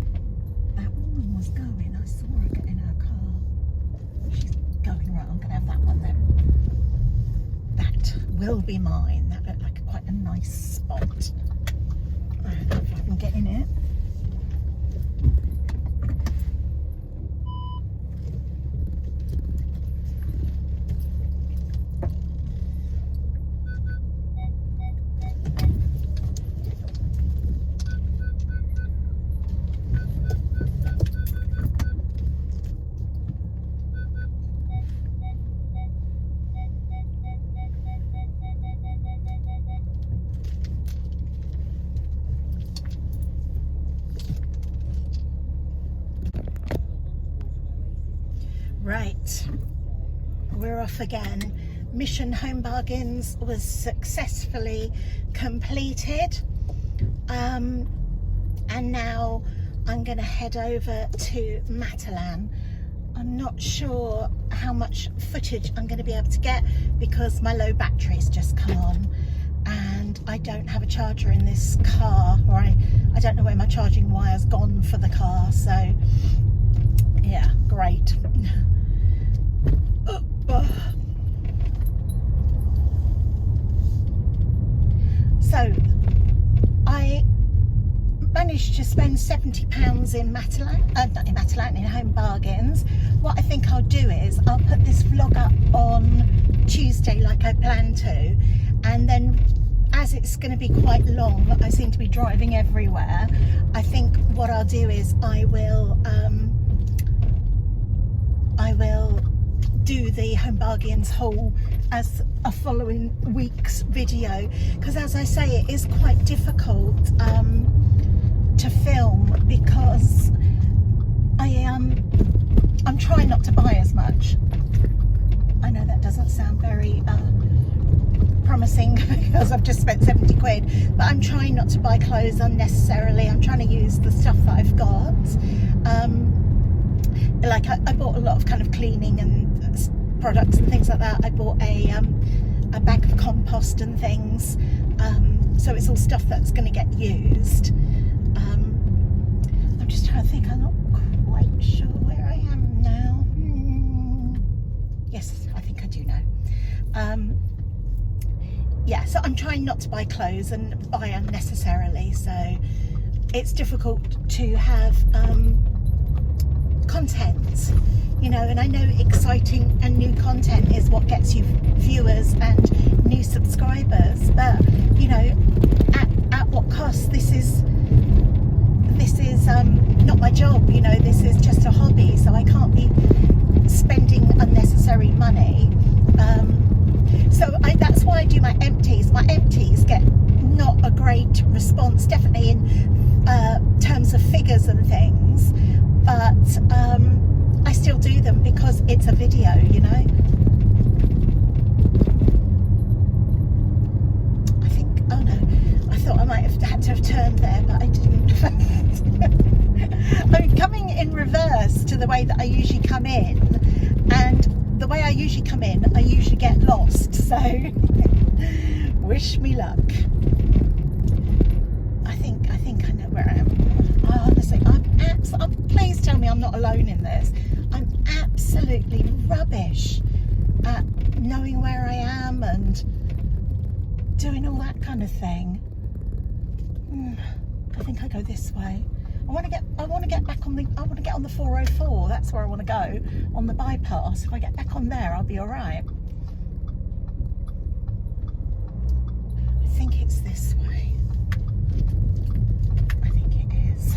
That woman was going. I saw her get in her car. She's going right. I'm going to have that one then. That will be mine. That looked like quite a nice spot. Right, if I can get in it. Right, we're off again. Mission Home Bargains was successfully completed, and now I'm going to head over to Matalan. I'm not sure how much footage I'm going to be able to get because my low battery's just come on and I don't have a charger in this car, or I don't know where my charging wire's gone for the car, so yeah, great. So I managed to spend £70 in in Home Bargains. What I think I'll do is I'll put this vlog up on Tuesday like I plan to, and then as it's going to be quite long, I seem to be driving everywhere, I think what I'll do is I will do the Home Bargains haul as a following week's video, because as I say, it is quite difficult to film because I'm trying not to buy as much. I know that doesn't sound very promising because I've just spent 70 quid, but I'm trying not to buy clothes unnecessarily. I'm trying to use the stuff that I've got. Like I bought a lot of kind of cleaning and products and things like that. I bought a bag of compost and things, so it's all stuff that's going to get used. I'm just trying to think. I'm not quite sure where I am now. Yes, I think I do know. Yeah, so I'm trying not to buy clothes and buy unnecessarily, so it's difficult to have content, you know, and I know exciting and new content is what gets you viewers and new subscribers, but you know, at what cost? This is not my job, you know, this is just a hobby, so I can't be spending unnecessary money. So that's why I do my empties. My empties get not a great response, definitely in terms of figures and things, but I still do them because it's a video, you know. I think, oh no, I thought I might have had to have turned there, but I didn't. I'm coming in reverse to the way that I usually come in, and the way I usually come in, I usually get lost, so wish me luck. I think I know where I am. Honestly, please tell me I'm not alone in this. I'm absolutely rubbish at knowing where I am and doing all that kind of thing. I think I go this way. I want to get back on the 404. That's where I want to go, on the bypass. If I get back on there, I'll be all right. I think it's this way. I think it is.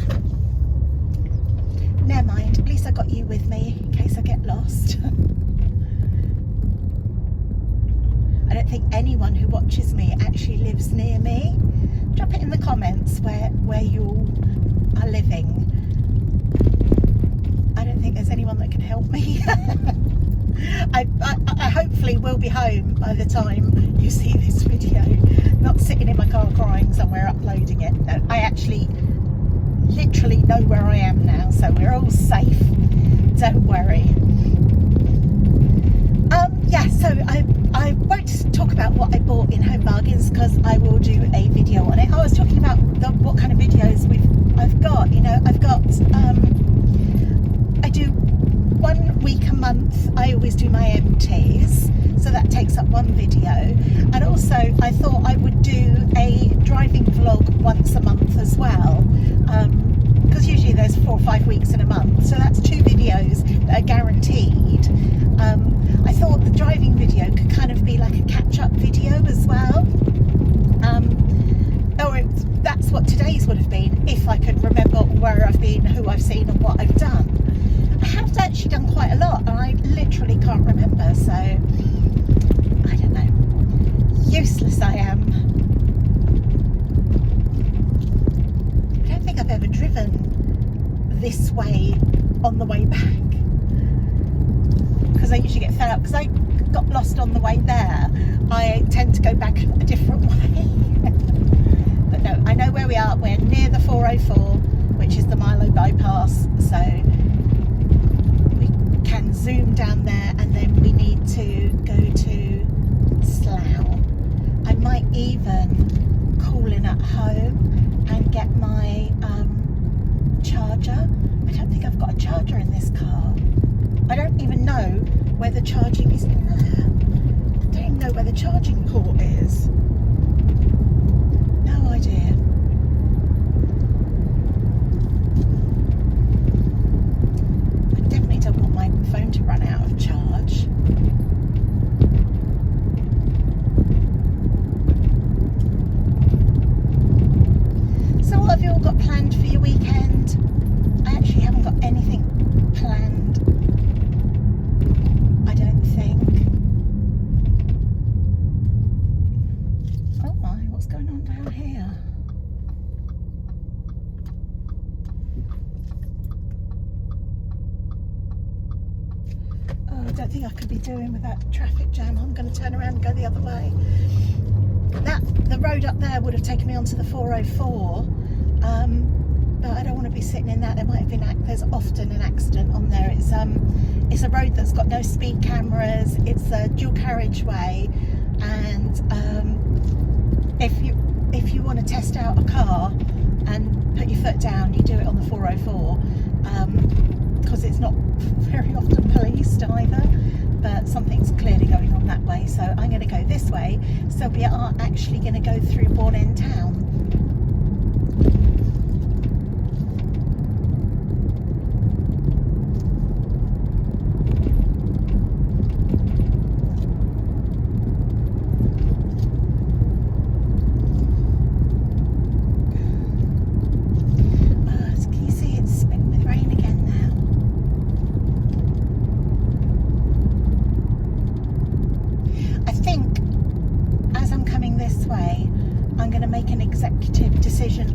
Never mind. At least I got you with me in case I get lost. I don't think anyone who watches me actually lives near me. Drop it in the comments where you are living. I don't think there's anyone that can help me. I hopefully will be home by the time you see this video, not sitting in my car crying somewhere uploading it. No, I actually literally know where I am now, so we're all safe, don't worry. Yeah, so I won't talk about what I bought in Home Bargains because I will do a video on it. I was talking about what kind of videos I've got. You know, I've got I do 1 week a month. I always do my empties, so that takes up one video. And also I thought I would do a driving vlog once a month as well, because usually there's 4 or 5 weeks in a month, so that's 2 videos that are guaranteed. I thought the driving video could kind of be like a catch-up video as well, or that's what today's would have been if I could remember where I've been, who I've seen and what I've done. I have actually done quite a lot and I literally can't remember, so I don't know. Useless I am. I don't think I've ever driven this way on the way back, because I usually get fed up because I got lost on the way there. I tend to go back a different way. But no, I know where we are. We're near the 404, which is the Milo bypass, so we can zoom down there, and then we need to go to Slough. I might even call in at home and get my charger. I don't think I've got a charger in this car. I don't even know where the charging is. I don't even know where the charging port is. No idea. I definitely don't want my phone to run out of charge. So what have you all got planned for your weekend? I actually haven't got anything planned, I don't think. Oh my, what's going on down here? Oh, I don't think I could be doing with that traffic jam. I'm going to turn around and go the other way. The road up there would have taken me onto the 404, but I don't want to be sitting in that. There might have been there's often an accident on there. It's a road that's got no speed cameras. It's a dual carriageway, and if you want to test out a car and put your foot down, you do it on the 404, because it's not very often policed either. but something's clearly going on that way, so I'm going to go this way. So we are actually going to go through Bourne End town.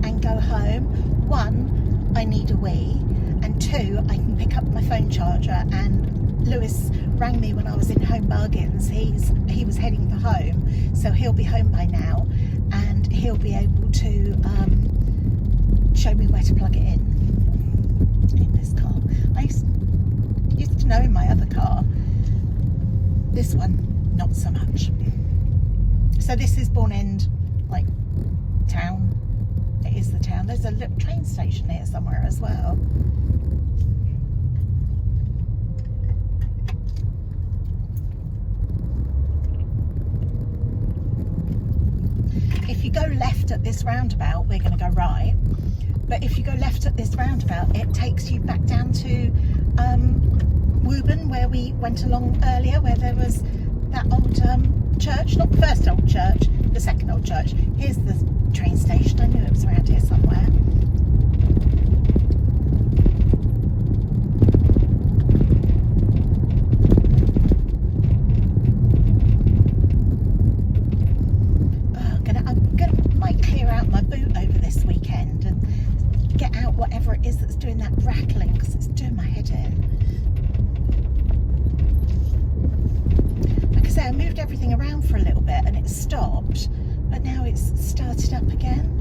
And go home. One, I need a wee, and two, I can pick up my phone charger. And Lewis rang me when I was in Home Bargains. He was heading for home, so he'll be home by now, and he'll be able to show me where to plug it in this car. I used to know in my other car. This one, not so much. So this is Bourne End, like, town. It is the town. There's a little train station here somewhere as well. If you go left at this roundabout, we're going to go right. But if you go left at this roundabout, it takes you back down to Woburn, where we went along earlier, where there was that old church. Not the first old church, the second old church. Here's the train station. I knew it was around here somewhere. Might clear out my boot over this weekend and get out whatever it is that's doing that rattling, because it's doing my head in. Like I say, I moved everything around for a little bit and it stopped, but now it's started up again.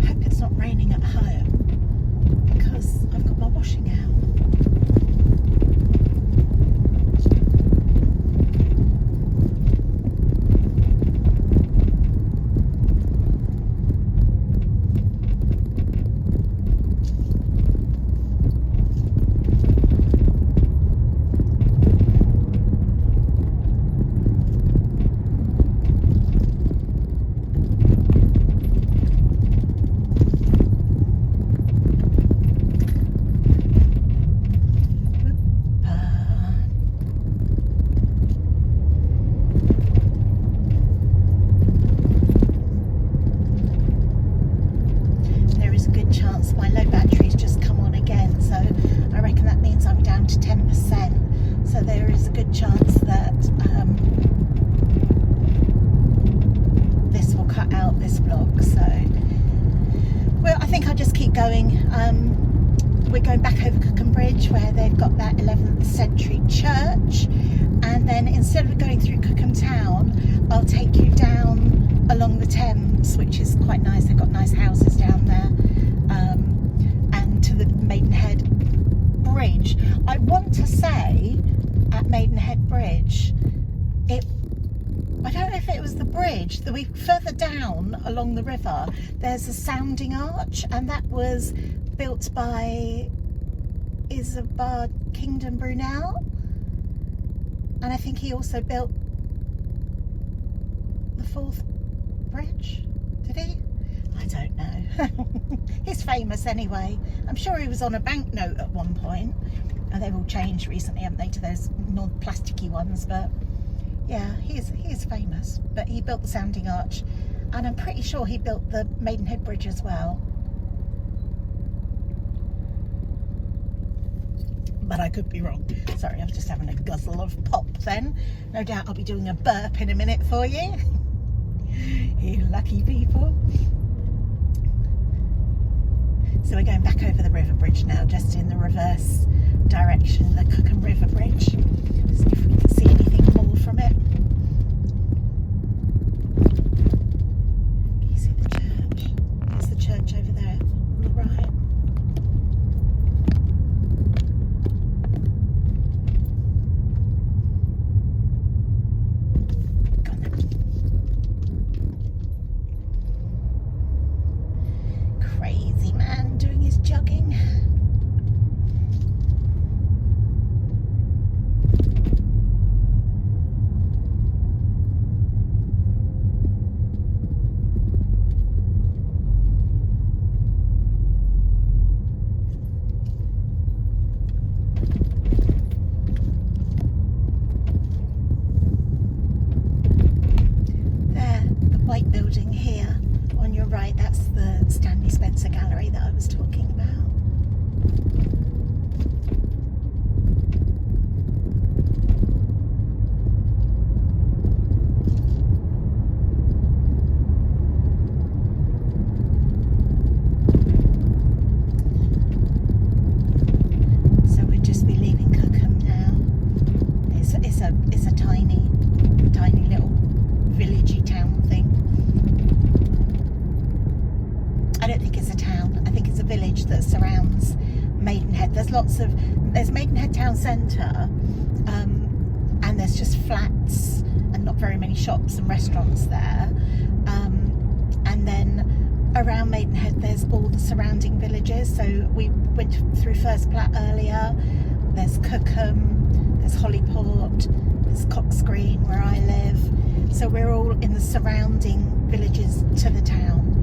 I hope it's not raining at home, because I've got my washing out. We're going back over Cookham Bridge, where they've got that 11th century church, and then instead of going through Cookham town, I'll take you down along the Thames, which is quite nice. They've got nice houses down there, and to the Maidenhead Bridge. I want to say at Maidenhead Bridge, I don't know if it was the bridge. Further down along the river, there's a sounding arch, and that was built by Isambard Kingdom Brunel, and I think he also built the Forth Bridge. Did he? I don't know. He's famous anyway. I'm sure he was on a banknote at one point, and they've all changed recently, haven't they, to those non-plasticky ones, but yeah, he is famous. But he built the sounding arch, and I'm pretty sure he built the Maidenhead Bridge as well. But I could be wrong. Sorry, I was just having a guzzle of pop then. No doubt I'll be doing a burp in a minute for you. You lucky people. So we're going back over the river bridge now, just in the reverse direction, the Cookham River Bridge. See if we can see anything more from it. Can you see the church? There's the church over there on the right. Crazy man doing his jogging. there's Maidenhead Town Centre, and there's just flats and not very many shops and restaurants there, and then around Maidenhead there's all the surrounding villages. So we went through First Platte earlier. There's Cookham, there's Hollyport, there's Cox Green where I live. So we're all in the surrounding villages to the town.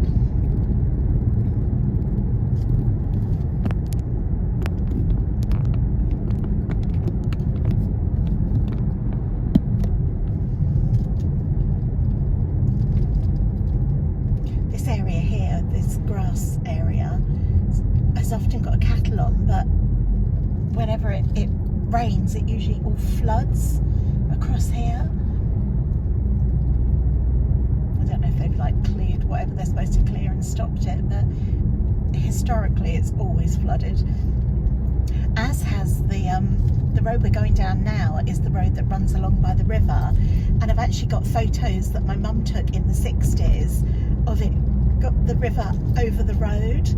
This area here, this grass area, has often got a cattle on, but whenever it rains, it usually all floods across here. I don't know if they've like cleared whatever they're supposed to clear and stopped it, but historically it's always flooded. As has the road we're going down now is the road that runs along by the river, and I've actually got photos that my mum took in the 60s of it, got the river over the road.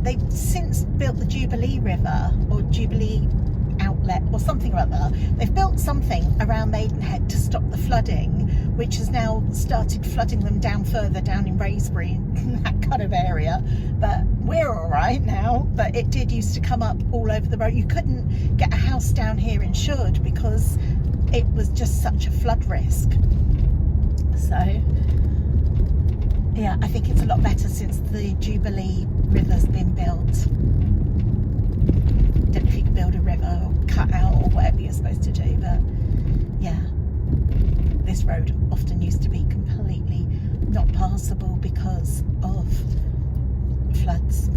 They've since built the Jubilee River, or Jubilee Outlet, or something or other. They've built something around Maidenhead to stop the flooding, which has now started flooding them down further down in Raysbury, that kind of area. But we're all right now, but it did used to come up all over the road. You couldn't get a house down here insured because it was just such a flood risk. So yeah, I think it's a lot better since the Jubilee River's been built. Don't know if you can build a river or cut out or whatever you're supposed to do, but yeah, this road often used to be completely not passable because of floods.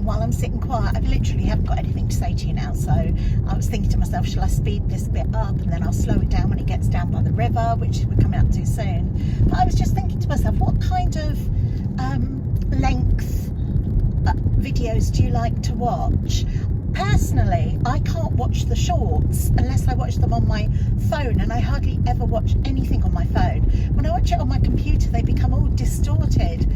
While I'm sitting quiet, I literally haven't got anything to say to you now, so I was thinking to myself, shall I speed this bit up and then I'll slow it down when it gets down by the river, which we're coming up to soon. But I was just thinking to myself, what kind of length videos do you like to watch? Personally, I can't watch the shorts unless I watch them on my phone, and I hardly ever watch anything on my phone. When I watch it on my computer, they become all distorted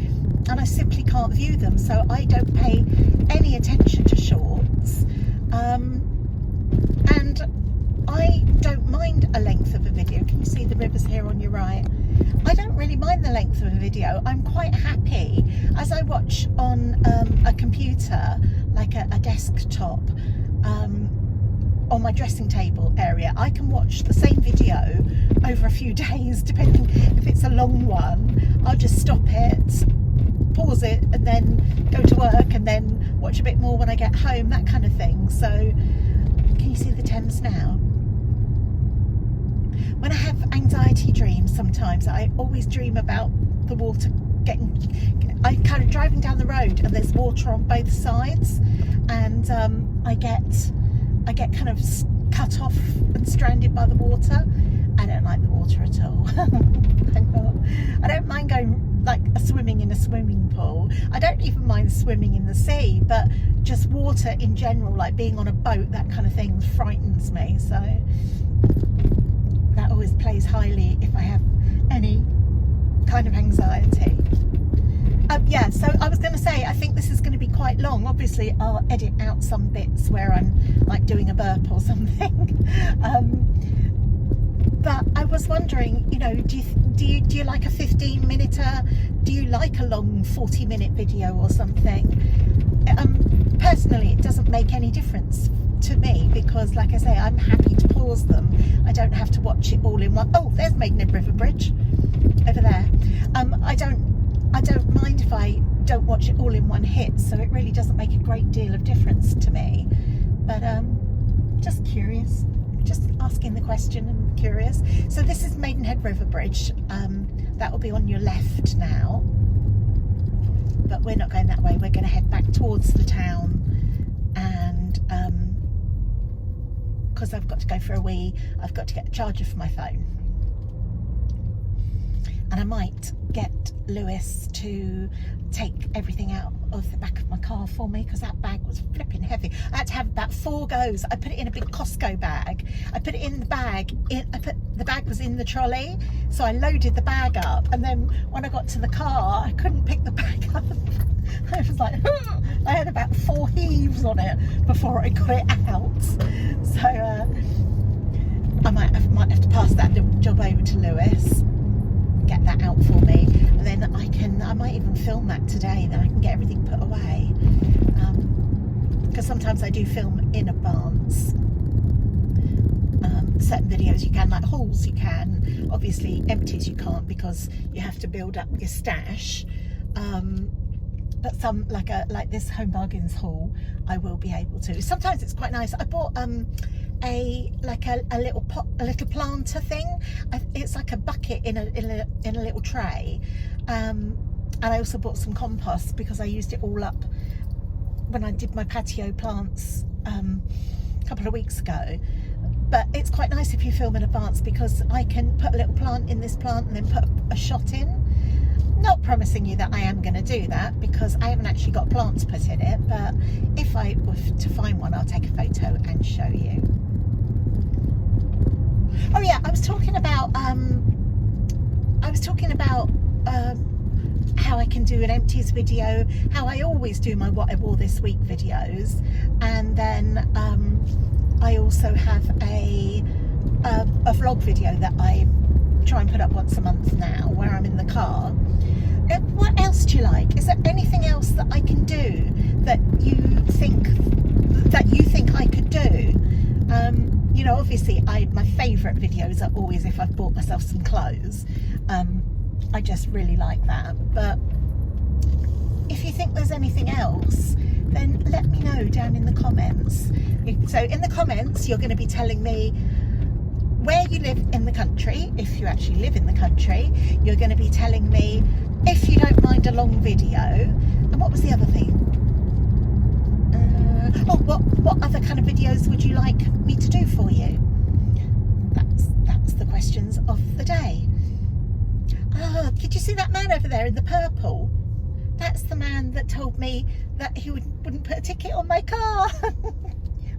and I simply can't view them, so I don't pay any attention to shorts. And I don't mind a length of a video. Can you see the rivers here on your right? I don't really mind the length of a video. I'm quite happy as I watch on a computer, like a desktop, on my dressing table area. I can watch the same video over a few days, depending if it's a long one. I'll just stop it, pause it, and then go to work and then watch a bit more when I get home, that kind of thing. So can you see the Thames now? When I have anxiety dreams, sometimes I always dream about the water I kind of driving down the road and there's water on both sides, and I get kind of cut off and stranded by the water. I don't like the water at all. I don't mind going like swimming in a swimming pool. I don't even mind swimming in the sea, but just water in general, like being on a boat, that kind of thing frightens me. So that always plays highly if I have any kind of anxiety. Yeah, so I was going to say, I think this is going to be quite long. Obviously I'll edit out some bits where I'm like doing a burp or something. But I was wondering, you know, do you like a 15-minute? Do you like a long 40-minute video or something? Personally, it doesn't make any difference to me because, like I say, I'm happy to pause them. I don't have to watch it all in one. Oh, there's Maidenhead River Bridge over there. I don't mind if I don't watch it all in one hit, so it really doesn't make a great deal of difference to me. But just curious. Just asking the question and curious. So this is Maidenhead River Bridge. That will be on your left now, but we're not going that way. We're going to head back towards the town and because I've got to go for a wee, I've got to get a charger for my phone. And I might get Lewis to take everything out of the back of my car for me, because that bag was flipping heavy. I had to have about 4 goes. I put it in a big Costco bag. I put it in the bag. The bag was in the trolley, so I loaded the bag up. And then when I got to the car, I couldn't pick the bag up. I was like, I had about 4 heaves on it before I got it out. So I might have to pass that job over to Lewis, get that out for me, and then I might even film that today, then I can get everything put away, because sometimes I do film in advance. Certain videos you can, like hauls you can, obviously empties you can't, because you have to build up your stash, but some, like this Home Bargains haul, I will be able to. Sometimes it's quite nice. I bought a little pot, a little planter thing. It's like a bucket in a little tray, and I also bought some compost because I used it all up when I did my patio plants a couple of weeks ago. But it's quite nice if you film in advance, because I can put a little plant in this plant and then put a shot in. Not promising you that I am going to do that, because I haven't actually got plants put in it, but if I were to find one, I'll take a photo and show you. Oh yeah, I was talking about how I can do an empties video, how I always do my what I wore this week videos, and then I also have a vlog video that I try and put up once a month now, where I'm in the car. What else do you like? Is there anything else that I can do that you think I could do? You know, obviously my favourite videos are always if I've bought myself some clothes. I just really like that. But if you think there's anything else, then let me know down in the comments. So in the comments, you're going to be telling me where you live in the country, if you actually live in the country. You're going to be telling me if you don't mind a long video. And what was the other thing? What other kind of videos would you like me to do for you? That's the questions of the day. Oh, did you see that man over there in the purple? That's the man that told me that he wouldn't put a ticket on my car.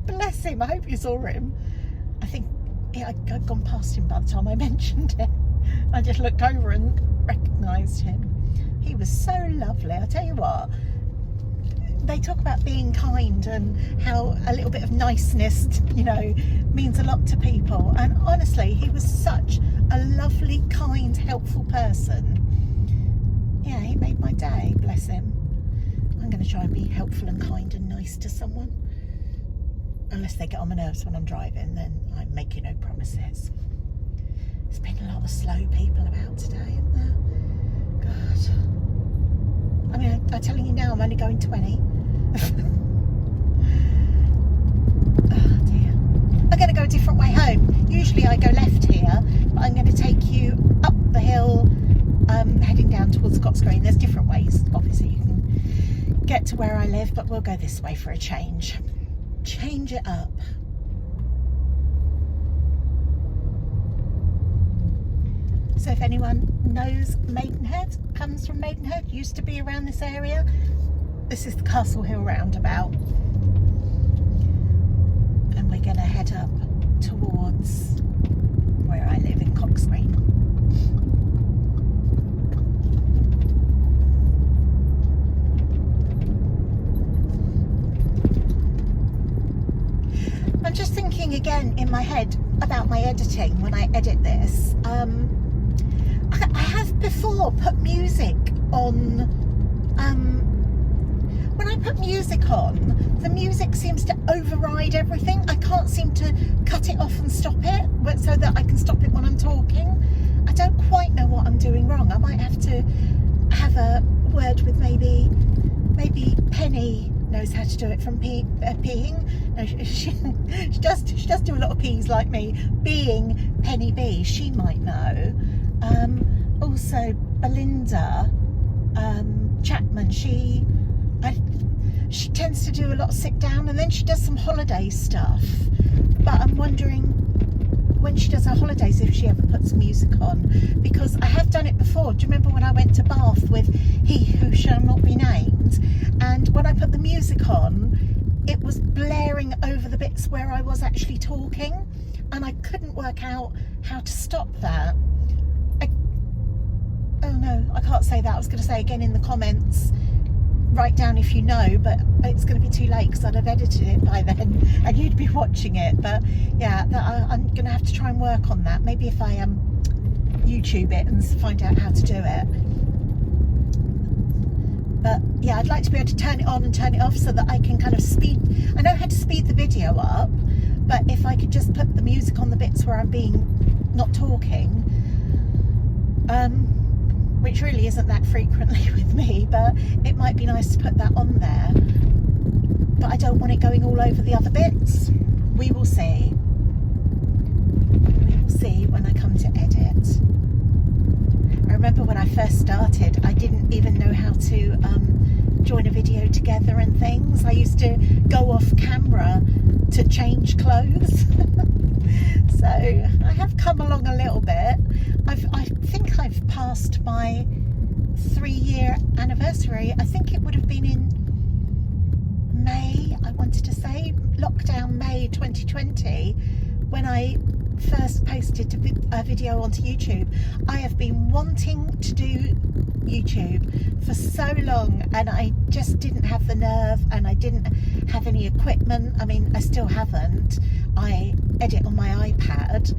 Bless him. I hope you saw him. I think I'd gone past him by the time I mentioned it. I just looked over and recognised him. He was so lovely. I tell you what, they talk about being kind and how a little bit of niceness, you know, means a lot to people. And honestly, he was such a lovely, kind, helpful person. Yeah, he made my day, bless him. I'm going to try and be helpful and kind and nice to someone. Unless they get on my nerves when I'm driving, then I make you no promises. There's been a lot of slow people about today, isn't there? God. I mean, I'm telling you now, I'm only going 20. Oh dear. I'm going to go a different way home. Usually I go left here, but I'm going to take you up the hill, heading down towards Scott's Green. There's different ways, obviously, you can get to where I live, but we'll go this way for a change. Change it up. So if anyone knows Maidenhead, comes from Maidenhead, used to be around this area, this is the Castle Hill roundabout, and we're going to head up towards where I live in Cox Green. I'm just thinking again in my head about my editing when I edit this. I have before put music on. When I put music on, the music seems to override everything. I can't seem to cut it off and stop it, so that I can stop it when I'm talking. I don't quite know what I'm doing wrong. I might have to have a word with maybe Penny knows how to do it from peeing. No, she does do a lot of peas like me. Being Penny B, she might know. Also Belinda Chapman, she tends to do a lot of sit down, and then she does some holiday stuff. but I'm wondering when she does her holidays if she ever puts music on, because I have done it before. Do you remember when I went to Bath with He Who Shall Not Be Named, and when I put the music on it was blaring over the bits where I was actually talking, and I couldn't work out how to stop that. Oh no, I can't say that. I was going to say again in the comments, write down if you know, but it's going to be too late because I'd have edited it by then and you'd be watching it. But yeah, I'm going to have to try and work on that. Maybe if I YouTube it and find out how to do it. But yeah, I'd like to be able to turn it on and turn it off so that I can kind of I know how to speed the video up, but if I could just put the music on the bits where I'm not talking, which really isn't that frequently with me, but it might be nice to put that on there. But I don't want it going all over the other bits. We will see. We will see when I come to edit. I remember when I first started, I didn't even know how to join a video together and things. I used to go off camera to change clothes. So I have come along a little bit. I think I've passed my 3-year anniversary. I think it would have been in May, I wanted to say, lockdown May 2020, when I first posted a video onto YouTube. I have been wanting to do YouTube for so long, and I just didn't have the nerve, and I didn't have any equipment. I mean, I still haven't. I edit on my iPad.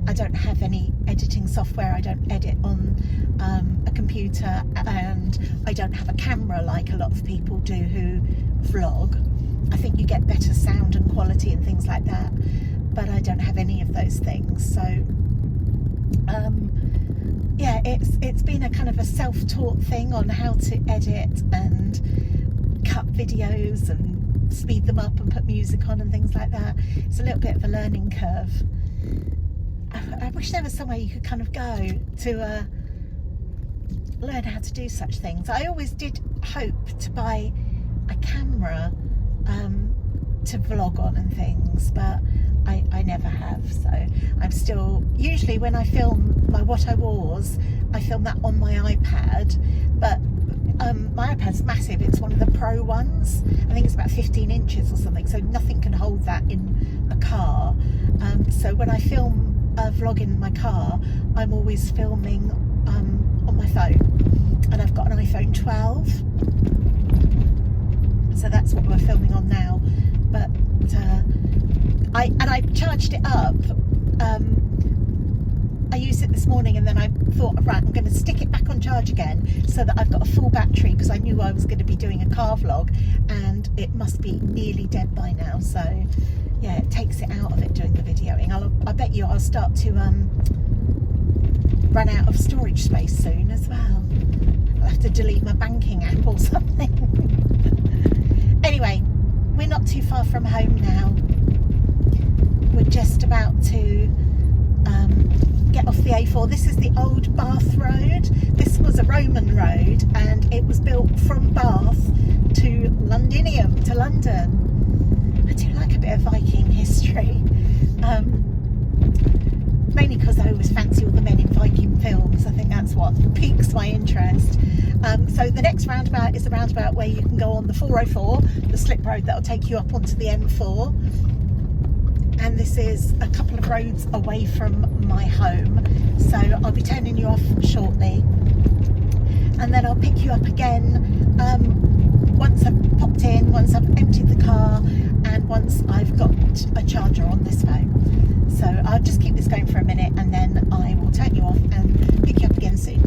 I don't have any editing software. I don't edit on a computer, and I don't have a camera like a lot of people do who vlog. I think you get better sound and quality and things like that, but I don't have any of those things. So yeah, it's been a kind of a self-taught thing on how to edit and cut videos and speed them up and put music on and things like that. It's a little bit of a learning curve. I wish there was somewhere you could kind of go to learn how to do such things. I always did hope to buy a camera to vlog on and things, but I never have. So I'm still, usually when I film my What I Wars, I film that on my iPad, but my iPad's massive. It's one of the pro ones. I think it's about 15 inches or something, so nothing can hold that in a car. So when I film a vlog in my car, I'm always filming on my phone, and I've got an iPhone 12, so that's what we're filming on now. But I charged it up. I used it this morning, and then I thought, right, I'm going to stick it back on charge again so that I've got a full battery, because I knew I was going to be doing a car vlog, and it must be nearly dead by now. So yeah, it takes it out of it doing the videoing. I bet you I'll start to run out of storage space soon as well. I'll have to delete my banking app or something. Anyway, we're not too far from home now. We're just about to get off the A4. This is the old Bath Road. This was a Roman road, and it was built from Bath to Londinium, to London. I do like a bit of Viking history, mainly because I always fancy all the men in Viking films. I think that's what piques my interest. So the next roundabout is the roundabout where you can go on the 404, the slip road that'll take you up onto the M4. And this is a couple of roads away from my home, so I'll be turning you off shortly, and then I'll pick you up again once I've popped in, once I've emptied the car, and once I've got a charger on this phone. So I'll just keep this going for a minute, and then I will turn you off and pick you up again soon.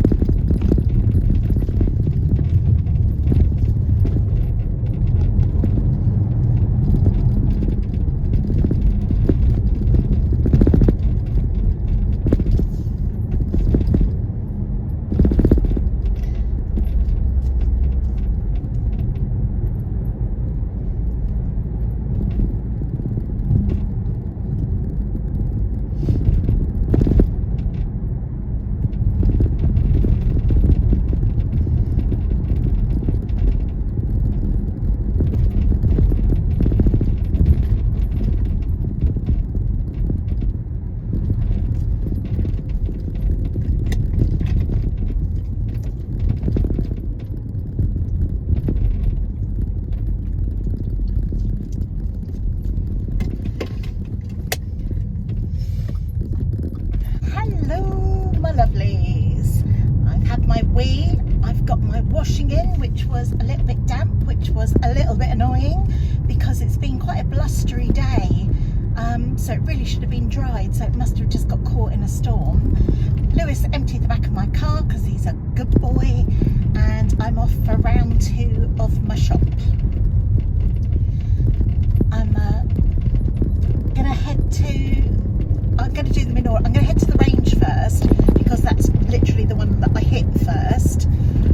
I've got my washing in, which was a little bit damp, which was a little bit annoying because it's been quite a blustery day. So it really should have been dried, so it must have just got caught in a storm. Lewis emptied the back of my car because he's a good boy, and I'm off for round 2 of my shop. I'm gonna do them in order. I'm gonna head to the range first because that's literally the one that I hit first,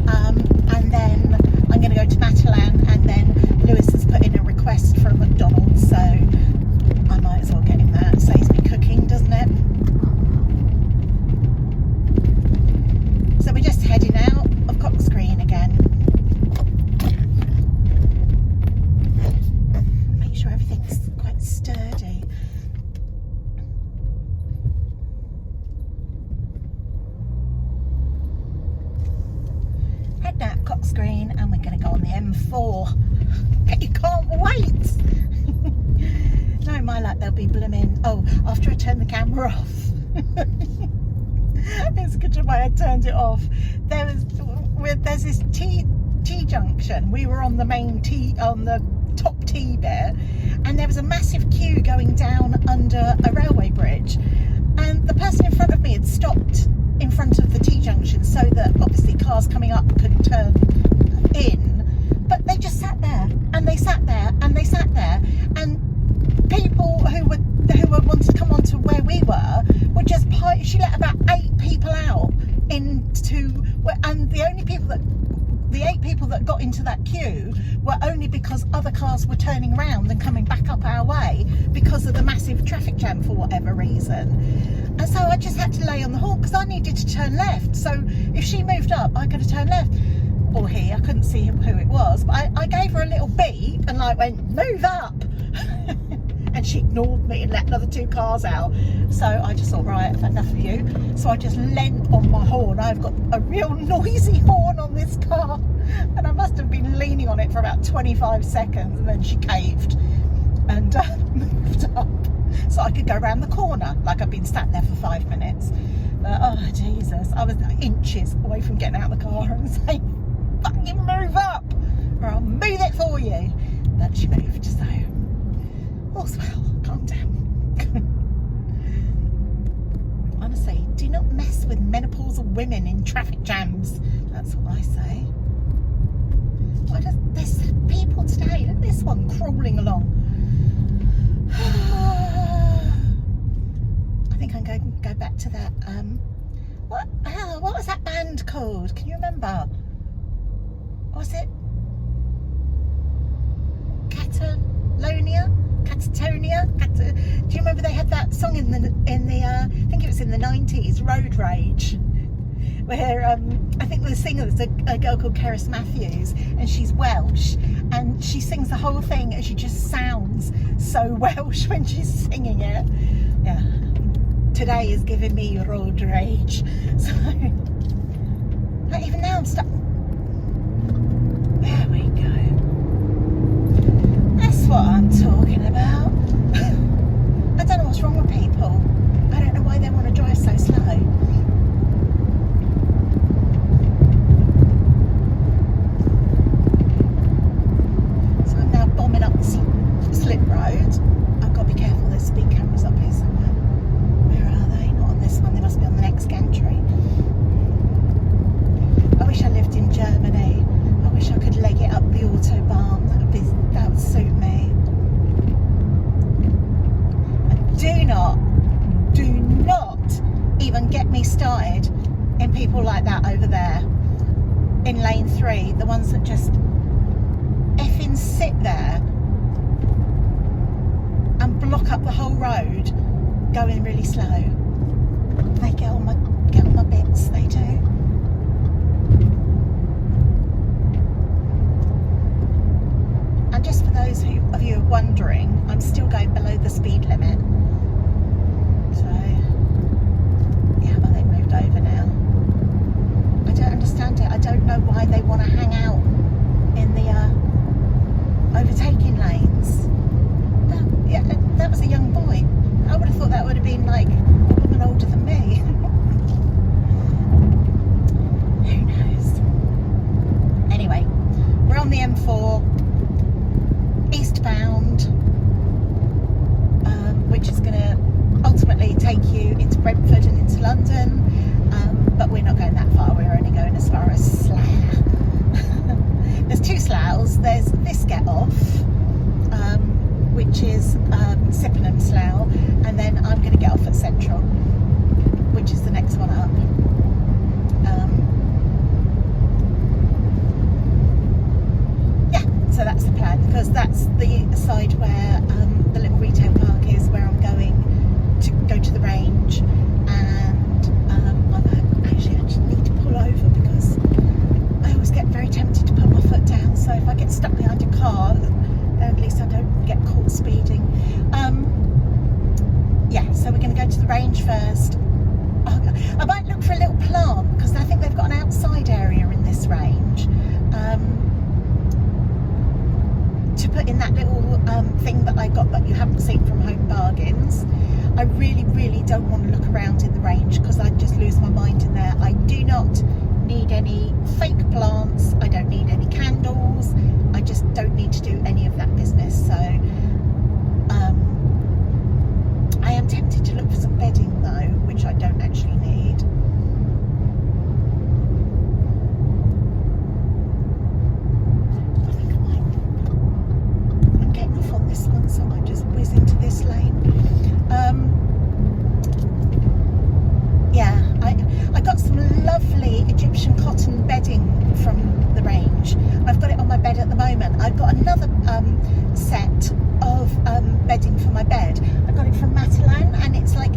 and then I'm gonna go to Matalan, and then Lewis has put in a request for a McDonald's, so I might as well get him that. It saves me cooking, doesn't it? So we're just heading out of Cox Green again. Make sure everything's quite sturdy. Heading out Cox Green, and we're going to go on the M4. Bet you can't wait! No, my luck, they'll be blooming. Oh, after I turn the camera off. It's a good job I had turned it off. There's this T junction. We were on the main on the top T bit, and there was a massive queue going down under a railway bridge, and the person in front of me had stopped in front of the T junction so that obviously cars coming up could turn in, but they just sat there and they sat there and they sat there, and people who wanted to come on to where we were just she let about 8 people out into, and the 8 people that got into that queue were only because other cars were turning around and coming back up our way because of the massive traffic jam for whatever reason. And so I just had to lay on the horn because I needed to turn left, so if she moved up I could have turned left, or he, I couldn't see who it was, but I gave her a little beep and like went, move up. And she ignored me and let another 2 cars out. So I just thought, right, I've had enough of you. So I just leant on my horn. I've got a real noisy horn on this car, and I must have been leaning on it for about 25 seconds, and then she caved and moved up so I could go around the corner like I've been sat there for 5 minutes. But oh Jesus, I was inches away from getting out of the car and saying, fucking move up or I'll move it for you. But she moved, so all's well, calm down. Honestly, do not mess with menopausal women in traffic jams. That's what I say. There's people today. Look at this one crawling along. I think I'm going to go back to that. What was that band called? Can you remember? Was it Catalonia? Catatonia? Do you remember they had that song in the I think it was in the 90s, Road Rage, where I think the singer was a girl called Keris Matthews, and she's Welsh, and she sings the whole thing and she just sounds so Welsh when she's singing it. Yeah, today is giving me road rage. So like, even now I'm stuck. There we go. That's what I'm talking about. I don't know what's wrong with people. I don't know why they want to drive so slow. So I'm now bombing up the slip road. I've got to be careful, there's speed cameras up here somewhere. Where are they? Not on this one, they must be on the next gantry. I wish I lived in Germany. I wish I could leg it up the Autobahn. That would suit me. And do not even get me started in people like that over there in lane 3, the ones that just effing sit there and block up the whole road going really slow. They get on my bits, they do. And just for those of you who are wondering, I'm still going below the speed limit. So, yeah, well, they've moved over now. I don't understand it. I don't know why they want to hang out in the overtaking lanes. Yeah, that was a young boy. I would have thought that would have been like a woman older than me. Who knows? which is Sippenham Slough, and then I'm going to get off at Central, which is the next one up. Yeah, so that's the plan, because that's the side where the little retail park is, where I'm going to go to the range. And I just need to pull over, because I always get very tempted to put my foot down, so if I get stuck behind a car, then at least I don't get caught speeding. Yeah, so we're going to go to the range first. I might look for a little plant, because I think they've got an outside area in this range, to put in that little thing that I got that you haven't seen from Home Bargains. I really don't want to look around in the range, because I'd just lose my mind in there. I do not need any fake plants, I don't need any candles, I just don't need to do any of that business. So I am tempted to look for some bedding though, which I don't actually need. I think I might, I'm getting off on this one, so I might just whiz into this lane. Yeah, I got some lovely Egyptian cotton bedding from the range. I've got it on my bed at the moment. I've got another set of bedding for my bed. I got it from Matalan, and it's like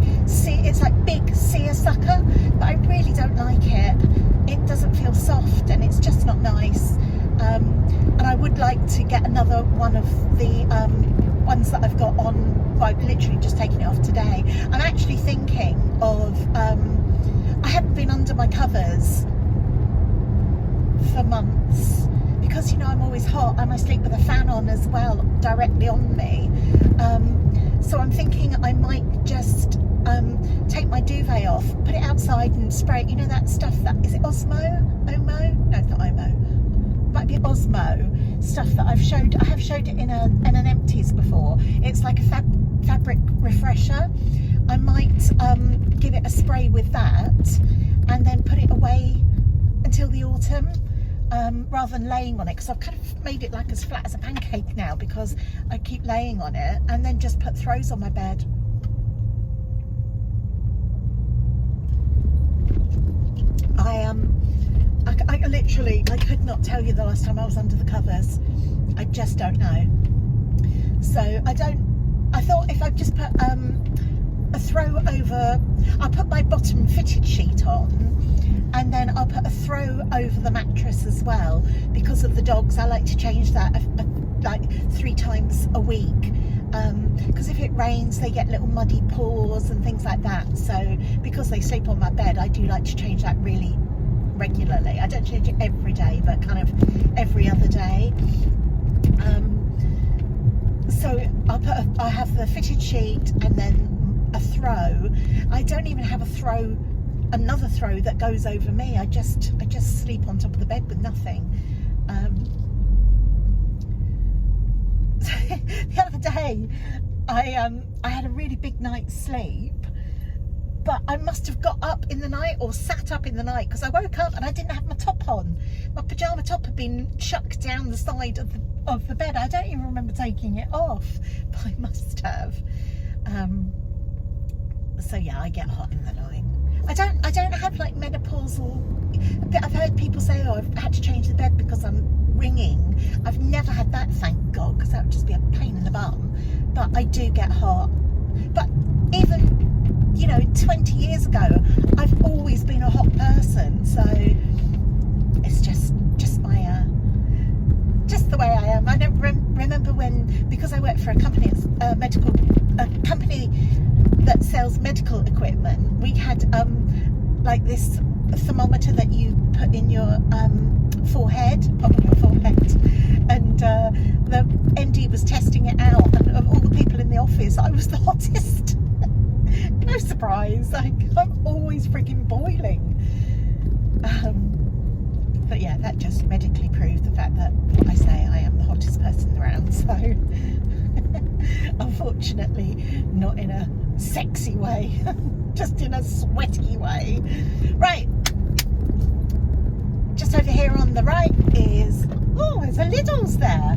big seersucker, but I really don't like it. It doesn't feel soft, and it's just not nice. And I would like to get another one of the ones that I've got on. I've literally just taken it off today. I'm actually thinking of I haven't been under my covers for months, because, you know, I'm always hot and I sleep with a fan on as well, directly on me. So I'm thinking I might just take my duvet off, put it outside and spray it. You know that stuff that, is it Osmo? Omo? No, it's not Omo. It might be Osmo stuff that I have showed it in an empties before. It's like a fabric refresher. I might give it a spray with that and then put it away until the autumn, rather than laying on it, because I've kind of made it like as flat as a pancake now, because I keep laying on it, and then just put throws on my bed. I literally, I could not tell you the last time I was under the covers. I just don't know. So I thought if I just put a throw over, I'll put my bottom fitted sheet on, and then I'll put a throw over the mattress as well, because of the dogs. I like to change that like 3 times a week, because if it rains they get little muddy paws and things like that. So because they sleep on my bed, I do like to change that really regularly. I don't change it every day, but kind of every other day. So I have the fitted sheet and then a throw. I don't even have another throw that goes over me. I just sleep on top of the bed with nothing. The other day I had a really big night's sleep, but I must have got up in the night or sat up in the night, because I woke up and I didn't have my top on. My pyjama top had been chucked down the side of the bed. I don't even remember taking it off, but I must have. So yeah, I get hot in the night. I don't have like menopausal. I've heard people say, oh, I've had to change the bed because I'm ringing. I've never had that, thank God, because that would just be a pain in the bum. But I do get hot. But even, you know, 20 years ago, I've always been a hot person. So it's just the way I am. I don't remember when, because I work for a company, a company that sells medical equipment. We had like this thermometer that you put in your forehead, and the ND was testing it out, and of all the people in the office, I was the hottest. No surprise, like, I'm always freaking boiling. But yeah, that just medically proved the fact that what I say, I am the hottest person around. So unfortunately not in a sexy way, just in a sweaty way. Right, just over here on the right is, oh, there's a Lidl's there.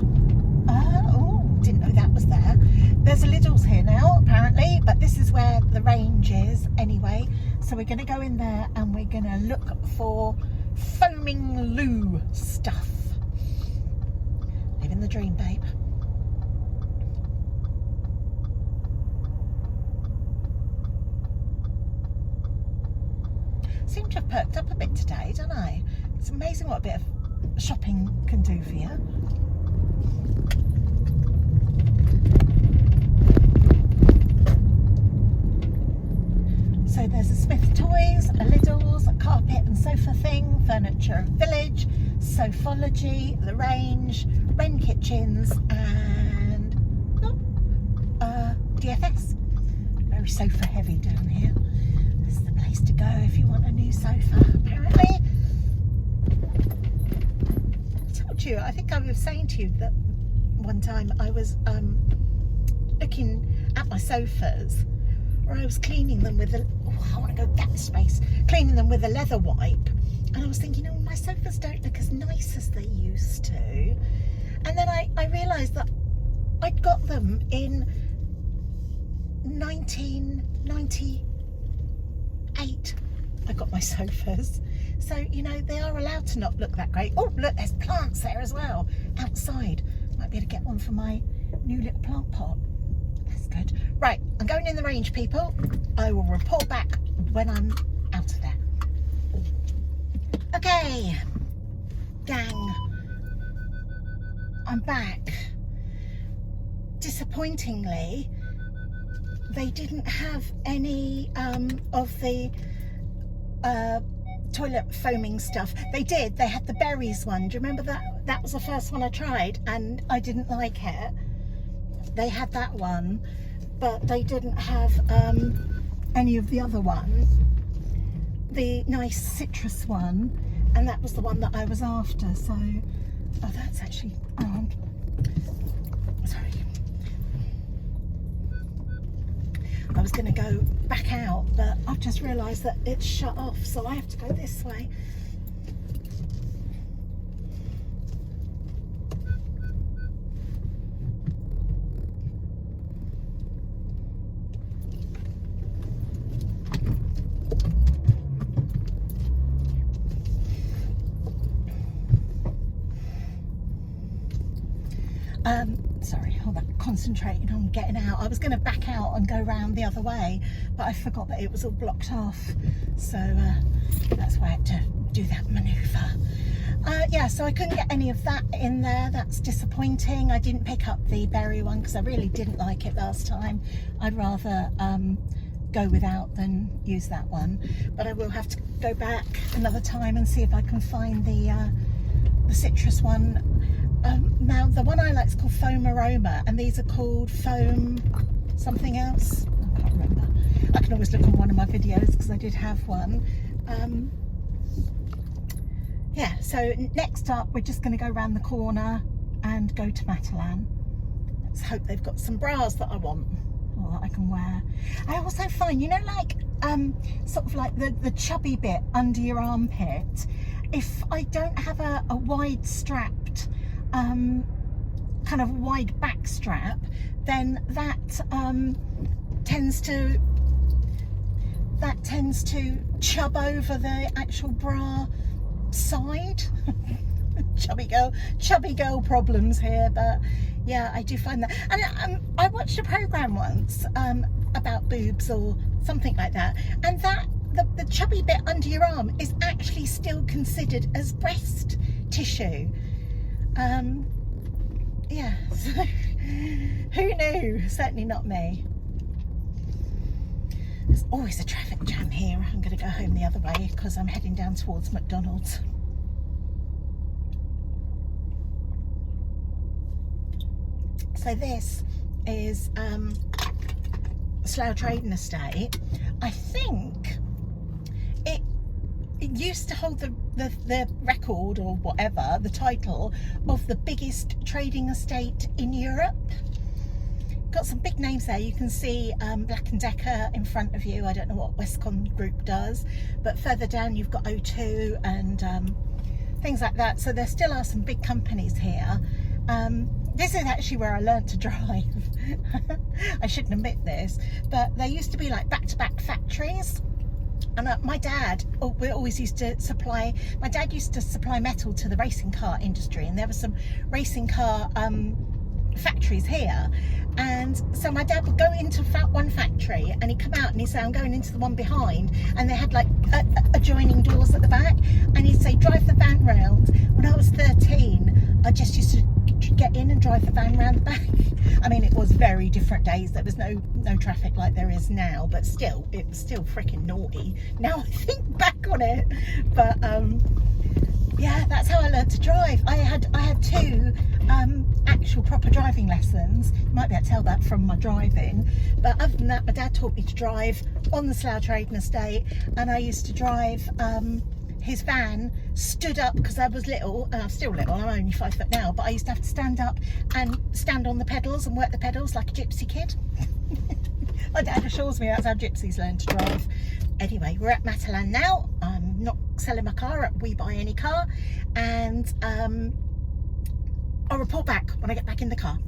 Oh, didn't know that was there. there's a Lidl's here now apparently, but this is where the range is anyway. So we're going to go in there and we're going to look for foaming loo stuff. Living the dream, babe. Seem to have perked up a bit today, don't I? It's amazing what a bit of shopping can do for you. So there's a Smith Toys, a Lidl's, a carpet and sofa thing, furniture village, Sofology, The Range, Wren Kitchens and DFS. Very sofa heavy down here. This is the place to go if you want a new sofa, apparently. I told you, I think I was saying to you that one time I was looking at my sofas, or I was cleaning them with a, I want to go that space, cleaning them with a leather wipe, and I was thinking, oh, my sofas don't look as nice as they used to. And then I realised that I'd got them in 1998. I got my sofas, so you know they are allowed to not look that great. Oh look, there's plants there as well outside. Might be able to get one for my new little plant pot. That's good. Right, I'm going in the range, people. I will report back when I'm out of there. Okay, gang, I'm back. Disappointingly, they didn't have any of the toilet foaming stuff. They did. They had the berries one. Do you remember that? That was the first one I tried and I didn't like it. They had that one, but they didn't have any of the other ones. The nice citrus one, and that was the one that I was after. So, oh, that's actually sorry. I was going to go back out, but I've just realised that it's shut off, so I have to go this way. Sorry, hold on, concentrating on getting out. I was going to back out and go round the other way, but I forgot that it was all blocked off, so that's why I had to do that manoeuvre. Yeah, so I couldn't get any of that in there. That's disappointing. I didn't pick up the berry one because I really didn't like it last time. I'd rather go without than use that one, but I will have to go back another time and see if I can find the citrus one. Now the one I like is called Foam Aroma, and these are called Foam something else. I can't remember. I can always look on one of my videos because I did have one. Yeah, so next up we're just going to go around the corner and go to Matalan. Let's hope they've got some bras that I want or that I can wear. I also find, you know, like sort of like the chubby bit under your armpit, if I don't have a wide strapped kind of wide back strap, then that tends to chub over the actual bra side. chubby girl problems here, but yeah, I do find that. And I watched a program once about boobs or something like that, and that the chubby bit under your arm is actually still considered as breast tissue. Yeah, so who knew? Certainly not me. There's always a traffic jam here. I'm going to go home the other way because I'm heading down towards McDonald's. So this is Slough Trading Estate. I think it used to hold the record or whatever, the title of the biggest trading estate in Europe. Got some big names there. You can see Black & Decker in front of you. I don't know what Westcon Group does, but further down you've got O2 and things like that. So there still are some big companies here. this is actually where I learnt to drive. I shouldn't admit this, but there used to be like back-to-back factories. And my dad, we always used to supply, my dad used to supply metal to the racing car industry, and there were some racing car factories here. And so my dad would go into one factory and he'd come out and he'd say, I'm going into the one behind, and they had like adjoining doors at the back, and he'd say, drive the van round. When I was 13, I just used to get in and drive the van round the back. I mean, it was very different days. There was no traffic like there is now, but still, it was still freaking naughty. Now I think back on it, but yeah, that's how I learned to drive. I had 2 actual proper driving lessons. You might be able to tell that from my driving, but other than that, my dad taught me to drive on the Slough Trading Estate, and I used to drive his van stood up because I was little, and I'm still little, I'm only 5 foot now, but I used to have to stand up and stand on the pedals and work the pedals like a gypsy kid. My dad assures me that's how gypsies learn to drive. Anyway, we're at Matalan now. I'm not selling my car at We Buy Any Car, and I'll report back when I get back in the car.